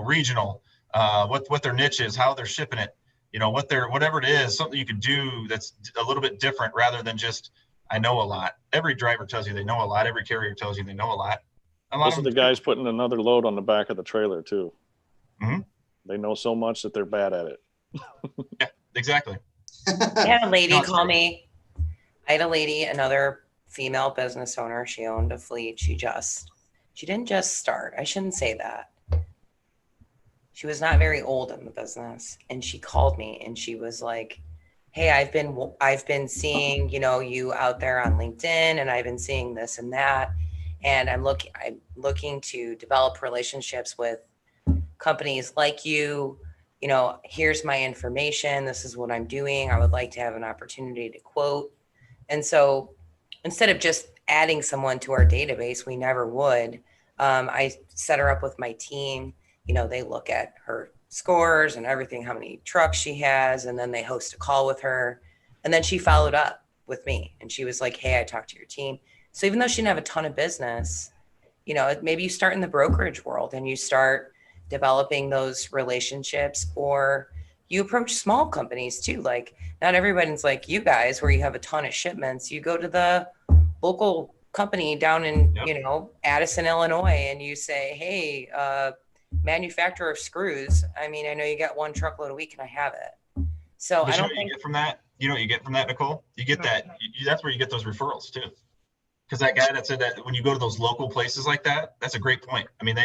regional, what their niche is, how they're shipping it, whatever it is, something you can do that's a little bit different rather than just, I know a lot. Every driver tells you they know a lot. Every carrier tells you they know a lot. Those are the guys putting another load on the back of the trailer too. Mm-hmm. They know so much that they're bad at it. Yeah, exactly. I had a lady call me. I had a lady, another female business owner. She owned a fleet. She didn't just start. I shouldn't say that. She was not very old in the business. And she called me and she was like, hey, I've been seeing, you out there on LinkedIn, and I've been seeing this and that. And I'm looking to develop relationships with companies like you. Here's my information. This is what I'm doing. I would like to have an opportunity to quote. And so instead of just adding someone to our database, we never would. I set her up with my team. They look at her scores and everything, how many trucks she has, and then they host a call with her. And then she followed up with me and she was like, hey, I talked to your team. So even though she didn't have a ton of business, maybe you start in the brokerage world and you start developing those relationships, or you approach small companies too. Like not everybody's like you guys where you have a ton of shipments. You go to the local company down in, Addison, Illinois, and you say, hey, manufacturer of screws. I know you got 1 truckload a week. Can I have it? So I don't think you get from that. You know what you get from that, Nicole? You get that. That's where you get those referrals too. because that guy that said that when you go to those local places like that, that's a great point. I mean,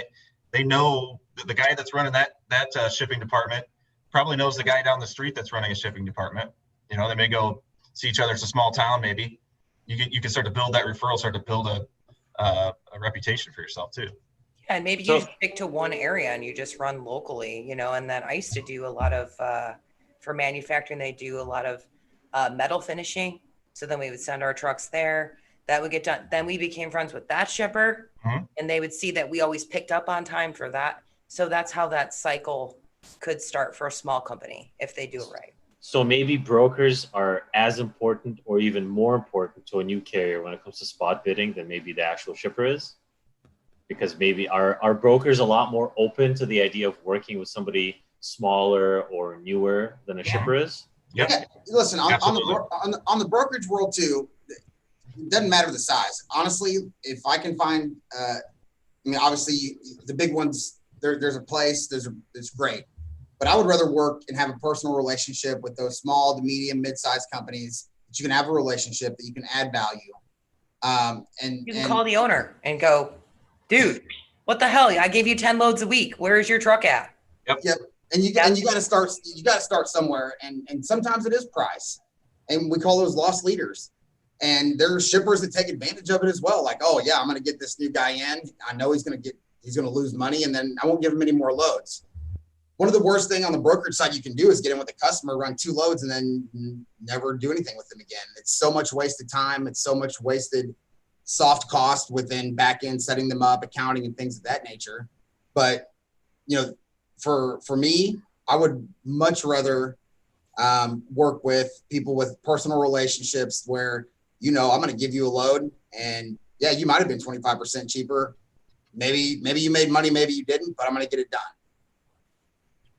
they know the guy that's running that shipping department probably knows the guy down the street that's running a shipping department. You know, they may go see each other. It's a small town, maybe. You can start to build that referral, start to build a reputation for yourself too. Yeah, and maybe you just stick to one area and you just run locally, you know. And then I used to do a lot of for manufacturing. They do a lot of metal finishing. So then we would send our trucks there. That would get done. Then we became friends with that shipper, and they would see that we always picked up on time for that. So that's how that cycle could start for a small company if they do it right. So maybe brokers are as important or even more important to a new carrier when it comes to spot bidding than maybe the actual shipper is, because maybe our brokers a lot more open to the idea of working with somebody smaller or newer than a shipper is. Yep. Yeah, listen, on the brokerage world too, it doesn't matter the size. Honestly, if I can find, I mean, obviously the big ones, there's a place, it's great. But I would rather work and have a personal relationship with those small to medium, mid-sized companies that you can have a relationship, that you can add value. And you can call the owner and go, dude, what the hell? I gave you 10 loads a week. Where is your truck at? Yep. And you got to start somewhere. And sometimes it is price. And we call those lost leaders. And there's shippers that take advantage of it as well. Like, oh yeah, I'm going to get this new guy in. I know he's going to lose money, and then I won't give him any more loads. One of the worst thing on the brokerage side you can do is get in with a customer, run 2 loads, and then never do anything with them again. It's so much wasted time. It's so much wasted soft cost within back end, setting them up, accounting, and things of that nature. But, you know, for me, I would much rather work with people with personal relationships where, you know, I'm going to give you a load, and yeah, you might have been 25% cheaper. Maybe you made money, maybe you didn't, but I'm going to get it done.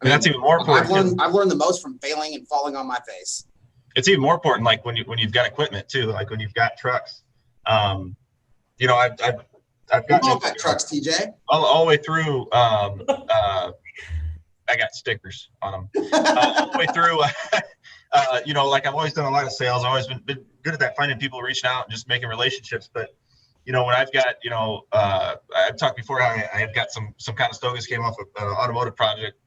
I mean, that's even more important. I've learned the most from failing and falling on my face. It's even more important, like when you've got equipment too, like when you've got trucks. You know, I've got trucks, TJ. All the way through. I got stickers on them all the way through. You know, like I've always done a lot of sales. I've always been good at that, finding people, reaching out, and just making relationships. But you know, when I've got, you know, I've talked before, I had got some kind of Stogas came off of an automotive project.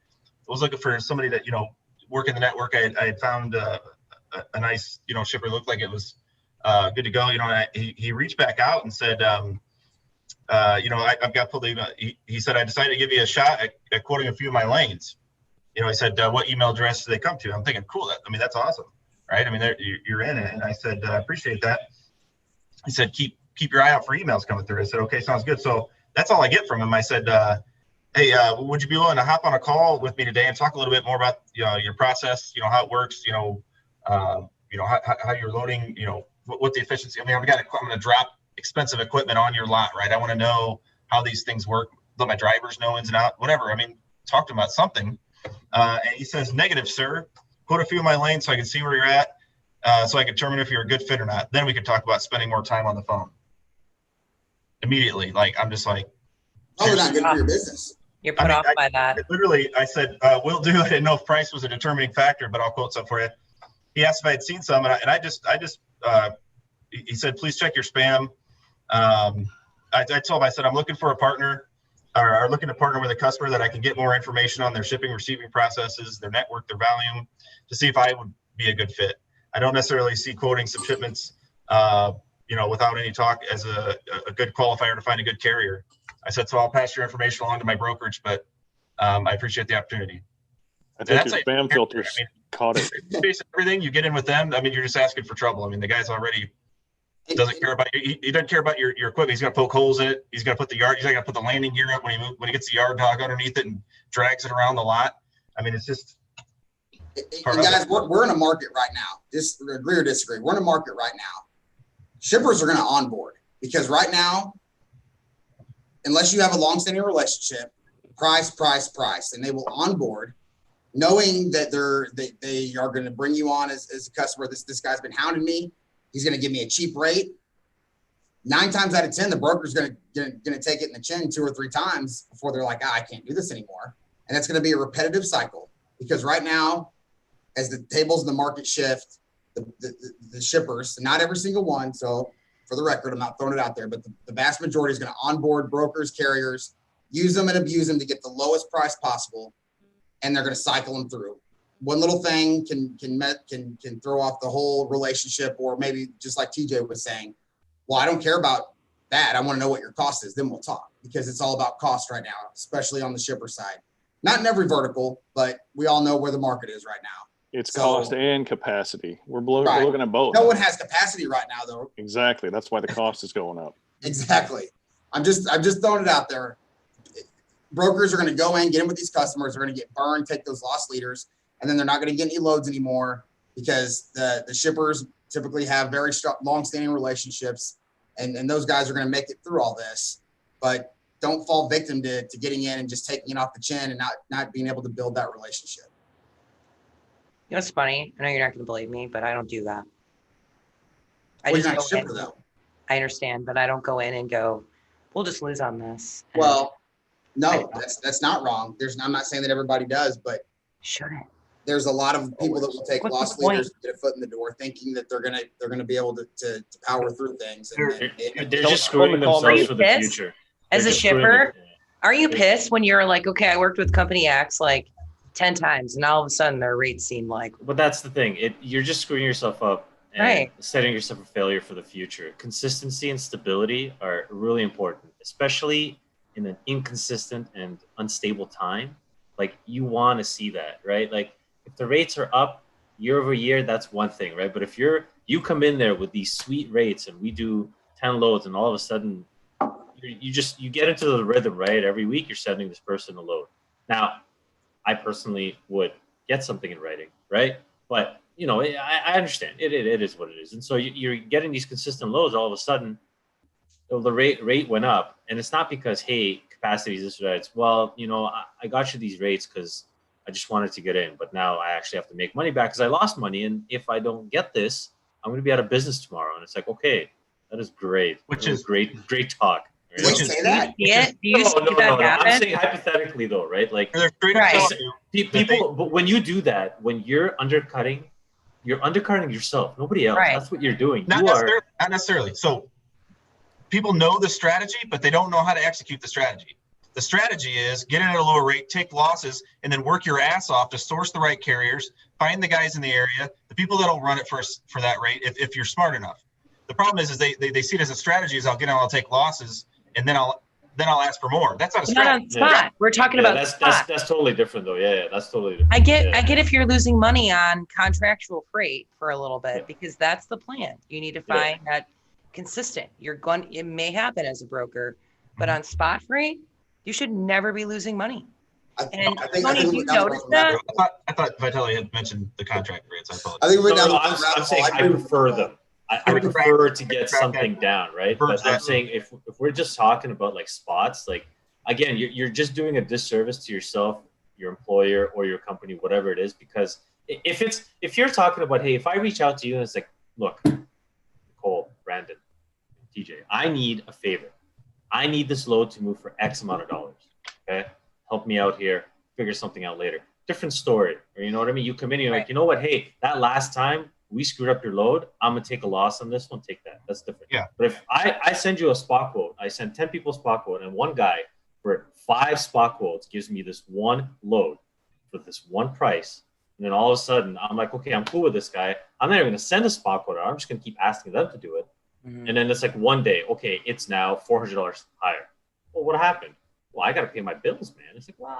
I was looking for somebody that, you know, work in the network. I had found a nice, you know, shipper, looked like it was good to go. You know, he reached back out and said, you know, I've got he said, I decided to give you a shot at quoting a few of my lanes. You know, I said, what email address do they come to? I'm thinking, cool. I mean, that's awesome, right? I mean, you're in it. And I said, I appreciate that. He said, keep your eye out for emails coming through. I said, okay, sounds good. So that's all I get from him. I said, hey, would you be willing to hop on a call with me today and talk a little bit more about, you know, your process, you know, how it works, you know, how you're loading, you know, what the efficiency. I mean, I'm going to drop expensive equipment on your lot, right? I want to know how these things work, let my drivers know ins and out, whatever. I mean, talk to him about something. And he says, negative, sir. Quote a few of my lanes so I can see where you're at, so I can determine if you're a good fit or not. Then we can talk about spending more time on the phone. Immediately, like, I'm just like, probably not good for your business. You're put off by that. Literally, I said, will do. I didn't know if price was a determining factor, but I'll quote some for you. He asked if I had seen some, and I just he said, please check your spam. I told him, I said, I'm looking for a partner, or looking to partner with a customer that I can get more information on their shipping, receiving processes, their network, their volume, to see if I would be a good fit. I don't necessarily see quoting some shipments, you know, without any talk as a good qualifier to find a good carrier. I said, so I'll pass your information along to my brokerage, but I appreciate the opportunity. I think your spam filters caught it. Basically, everything you get in with them, I mean, you're just asking for trouble. I mean, the guy's already doesn't care about you. He doesn't care about your equipment. He's going to poke holes in it. He's going to put the yard. He's going to put the landing gear up when he gets the yard dog underneath it and drags it around the lot. I mean, it's just. Guys, we're in a market right now. Just agree or disagree. We're in a market right now. Shippers are going to onboard because right now, unless you have a long-standing relationship, price, and they will onboard, knowing that they are going to bring you on as a customer. This guy's been hounding me. He's going to give me a cheap rate. 9 times out of 10, the broker's going to take it in the chin 2 or 3 times before they're like, I can't do this anymore. And that's going to be a repetitive cycle because right now, as the tables in the market shift, the shippers, not every single one, so for the record, I'm not throwing it out there, but the vast majority is going to onboard brokers, carriers, use them and abuse them to get the lowest price possible, and they're going to cycle them through. One little thing can throw off the whole relationship, or maybe just like TJ was saying, well, I don't care about that. I want to know what your cost is. Then we'll talk, because it's all about cost right now, especially on the shipper side. Not in every vertical, but we all know where the market is right now. It's cost and capacity. We're looking at both. No one has capacity right now, though. Exactly. That's why the cost is going up. Exactly. I'm just throwing it out there. Brokers are going to go in, get in with these customers. They're going to get burned, take those loss leaders, and then they're not going to get any loads anymore, because the shippers typically have very long-standing relationships, and those guys are going to make it through all this. But don't fall victim to getting in and just taking it off the chin and not being able to build that relationship. You know, it's funny. I know you're not going to believe me, but I don't do that. Well, you're not a shipper, though. I understand, but I don't go in and go, we'll just lose on this. Well, no, that's not wrong. I'm not saying that everybody does, but shouldn't. There's a lot of people that will take loss leaders to get a foot in the door, thinking that they're gonna be able to power through things. They're just screwing themselves for the future. As a shipper, are you pissed when you're like, okay, I worked with company X like 10 times, and all of a sudden their rates seem like. But that's the thing. You're just screwing yourself up and setting yourself a failure for the future. Consistency and stability are really important, especially in an inconsistent and unstable time. Like, you want to see that, right? Like, if the rates are up year over year, that's one thing, right? But if you come in there with these sweet rates and we do 10 loads, and all of a sudden you get into the rhythm, right? Every week you're sending this person a load. Now, I personally would get something in writing, right? But, you know, I understand it is what it is. And so you're getting these consistent loads. All of a sudden, the rate went up, and it's not because, hey, capacity is this or that. It's, well, you know, I got you these rates because I just wanted to get in, but now I actually have to make money back because I lost money. And if I don't get this, I'm going to be out of business tomorrow. And it's like, okay, that is great. Which is great talk. Right? Did you say that? No. I'm saying hypothetically though, right? Like, people, but when you do that, when you're undercutting yourself, nobody else. Right. That's what you're doing. Not necessarily. So people know the strategy, but they don't know how to execute the strategy. The strategy is get in at a lower rate, take losses, and then work your ass off to source the right carriers, find the guys in the area, the people that'll run it for that rate if you're smart enough. The problem is they see it as a strategy is I'll take losses, and then I'll ask for more. That's not a strategy. Not on spot. We're talking about spot. That's totally different though. Yeah, that's totally different. I get if you're losing money on contractual freight for a little bit, because that's the plan. You need to find that consistent. It may happen as a broker, but on spot freight, you should never be losing money. I think you noticed that? I thought Vitaly had mentioned the contract rates. I'm saying I prefer them. I would prefer to get something down, right? But I'm saying if we're just talking about like spots, like, again, you're just doing a disservice to yourself, your employer, or your company, whatever it is. Because if you're talking about, hey, if I reach out to you and it's like, look, Nicole, Brandon, TJ, I need a favor. I need this load to move for X amount of dollars. Okay, help me out here. Figure something out later. Different story. Or you know what I mean? You come in, you're like, you know what? Hey, that last time we screwed up your load, I'm gonna take a loss on this one. Take that. That's different. Yeah. But if I send you a spot quote, I send 10 people spot quote, and one guy for 5 spot quotes gives me this one load for this one price, and then all of a sudden I'm like, okay, I'm cool with this guy. I'm not even gonna send a spot quote. I'm just gonna keep asking them to do it. Mm-hmm. And then it's like one day, okay, it's now $400 higher. Well, what happened? Well, I got to pay my bills, man. It's like, well,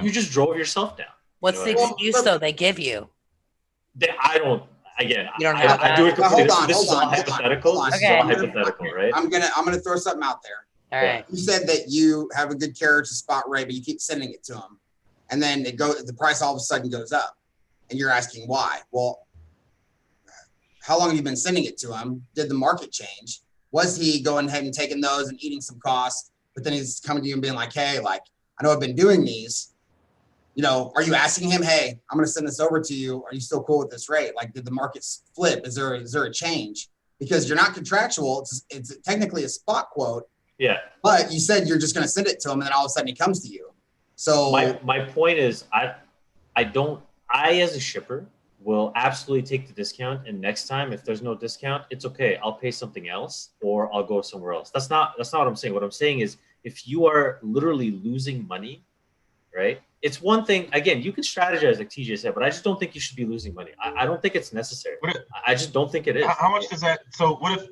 you just drove yourself down. What's the excuse though they give you? I don't. Again, you don't have I do it completely. This is all hypothetical. This is all hypothetical, right? I'm gonna throw something out there. All right. You said that you have a good carriage to spot rate, but you keep sending it to them, and then the price all of a sudden goes up, and you're asking why. Well, how long have you been sending it to him? Did the market change? Was he going ahead and taking those and eating some costs? But then he's coming to you and being like, hey, like, I know I've been doing these. You know, are you asking him, hey, I'm going to send this over to you. Are you still cool with this rate? Like, did the market flip? Is there a change? Because you're not contractual. It's technically a spot quote. Yeah. But you said you're just going to send it to him, and then all of a sudden he comes to you. So my point is, I as a shipper, will absolutely take the discount, and next time if there's no discount, it's okay. I'll pay something else or I'll go somewhere else. That's not what I'm saying. What I'm saying is if you are literally losing money, right? It's one thing, again, you can strategize like TJ said, but I just don't think you should be losing money. I don't think it's necessary. I just don't think it is. How much does that, so what if,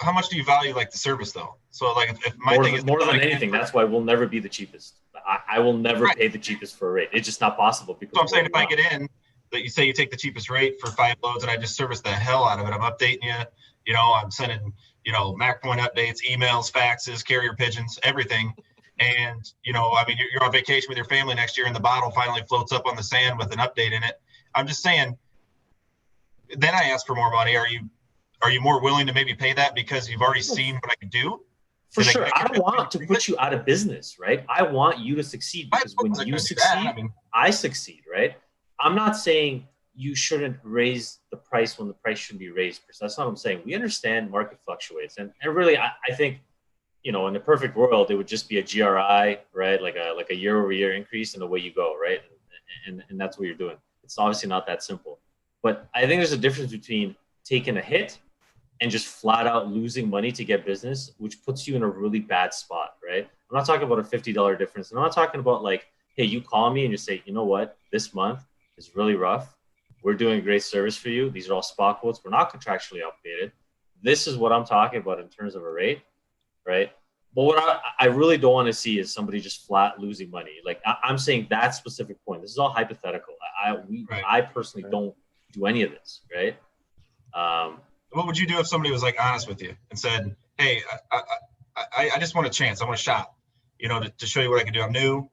how much do you value like the service though? So like if my thing is more than anything, that's why we'll never be the cheapest. I will never pay the cheapest for a rate. It's just not possible. Because so I'm saying if I get in, that you say you take the cheapest rate for 5 loads and I just service the hell out of it. I'm updating you, you know, I'm sending, you know, MAC point updates, emails, faxes, carrier pigeons, everything. And, you know, I mean, you're on vacation with your family next year and the bottle finally floats up on the sand with an update in it. I'm just saying, then I ask for more money. Are you more willing to maybe pay that because you've already seen what I can do? For sure. I don't want to put you out of business, right? I want you to succeed because when you succeed, I succeed, right? I'm not saying you shouldn't raise the price when the price shouldn't be raised. That's not what I'm saying. We understand market fluctuates. And really, I think, you know, in the perfect world, it would just be a GRI, right? Like a year over year increase and away you go, right? And that's what you're doing. It's obviously not that simple. But I think there's a difference between taking a hit and just flat out losing money to get business, which puts you in a really bad spot, right? I'm not talking about a $50 difference. I'm not talking about like, hey, you call me and you say, you know what, this month is really rough. We're doing great service for you. These are all spot quotes. We're not contractually obligated. This is what I'm talking about in terms of a rate, right? But what I really don't want to see is somebody just flat losing money. Like I'm saying that specific point. This is all hypothetical. I personally don't do any of this, right? What would you do if somebody was like honest with you and said, hey, I just want a chance. I want a shot, you know, to show you what I can do. I'm new.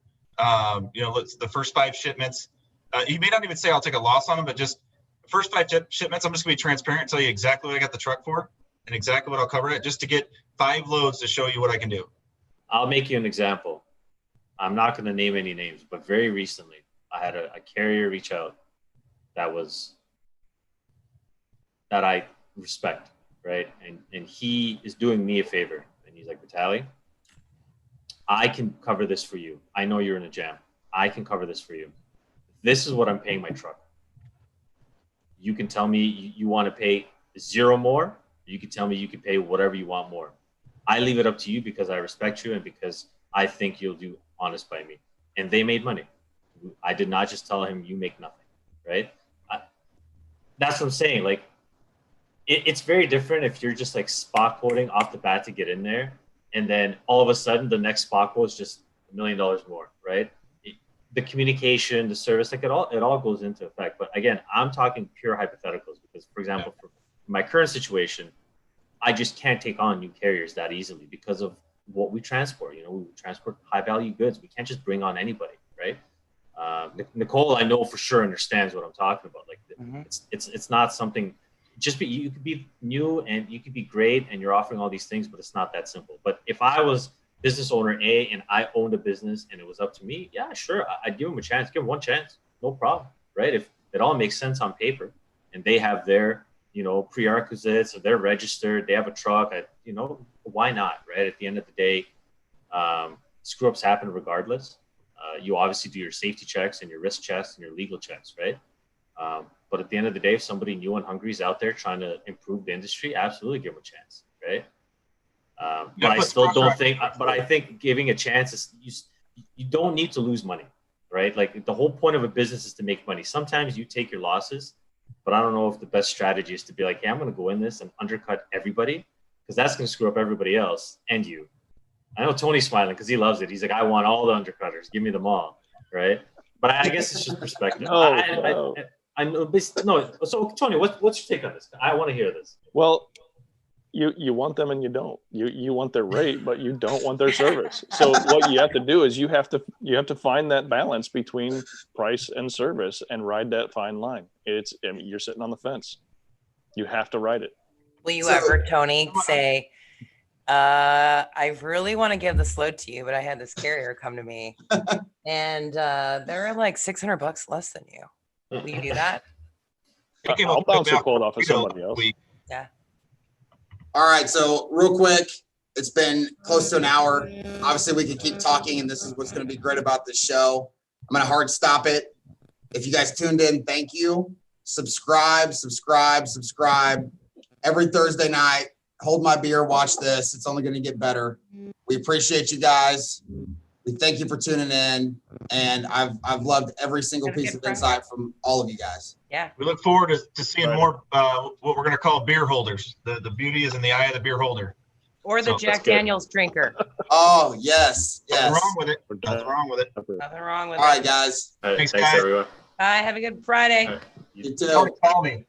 You know, the first 5 shipments, you may not even say I'll take a loss on them, but just first 5 shipments, I'm just gonna be transparent and tell you exactly what I got the truck for and exactly what I'll cover it just to get 5 loads to show you what I can do. I'll make you an example. I'm not going to name any names, but very recently I had a carrier reach out that I respect, right? And he is doing me a favor. And he's like, Vitaly, I can cover this for you. I know you're in a jam. I can cover this for you. This is what I'm paying my truck. You can tell me you want to pay 0 more. You can tell me you can pay whatever you want more. I leave it up to you because I respect you and because I think you'll do honest by me. And they made money. I did not just tell him you make nothing, right? That's what I'm saying. Like, it's very different if you're just like spot quoting off the bat to get in there. And then all of a sudden the next spot quote is just $1 million more, right? The communication, the service, like it all goes into effect. But again, I'm talking pure hypotheticals because, for example, for my current situation, I just can't take on new carriers that easily because of what we transport. You know, we transport high value goods. We can't just bring on anybody, right? Nicole, I know for sure understands what I'm talking about. Like it's not something. You could be new and you could be great and you're offering all these things, but it's not that simple. But if I was business owner A and I owned a business and it was up to me, yeah, sure, I'd give them a chance. Give them one chance, no problem, right? If it all makes sense on paper and they have their, you know, prerequisites, or they're registered, they have a truck, you know, why not, right? At the end of the day, screw ups happen regardless. You obviously do your safety checks and your risk checks and your legal checks, right? But at the end of the day, if somebody new and hungry is out there trying to improve the industry, absolutely give them a chance, right? But I still don't think, but I think giving a chance is, you don't need to lose money, right? Like the whole point of a business is to make money. Sometimes you take your losses, but I don't know if the best strategy is to be like, hey, I'm going to go in this and undercut everybody because that's going to screw up everybody else and you. I know Tony's smiling because he loves it. He's like, I want all the undercutters. Give me them all, right? But I guess it's just perspective. No. I know this. No. So Tony, what's your take on this? I want to hear this. Well, you want them and you don't. You want their rate, but you don't want their service. So what you have to do is you have to find that balance between price and service and ride that fine line. You're sitting on the fence. You have to ride it. Will you ever, Tony, say, I really want to give this load to you, but I had this carrier come to me and they're like $600 less than you. Will you do that? I'll bounce a quote off of somebody else. Yeah. All right. So real quick, it's been close to an hour. Obviously, we could keep talking, and this is what's going to be great about this show. I'm going to hard stop it. If you guys tuned in, thank you. subscribe. Every Thursday night, hold my beer, watch this. It's only going to get better. We appreciate you guys. We thank you for tuning in. And I've loved every single piece of insight from all of you guys. Yeah. We look forward to seeing more what we're going to call beer holders. The beauty is in the eye of the beer holder. Or the Jack Daniels drinker. Oh, yes. Nothing wrong with it. Nothing wrong with it. Nothing wrong with All right, it. guys. All right, Thanks, thanks guys. everyone. Bye. Have a good Friday. All right. You too. Call me.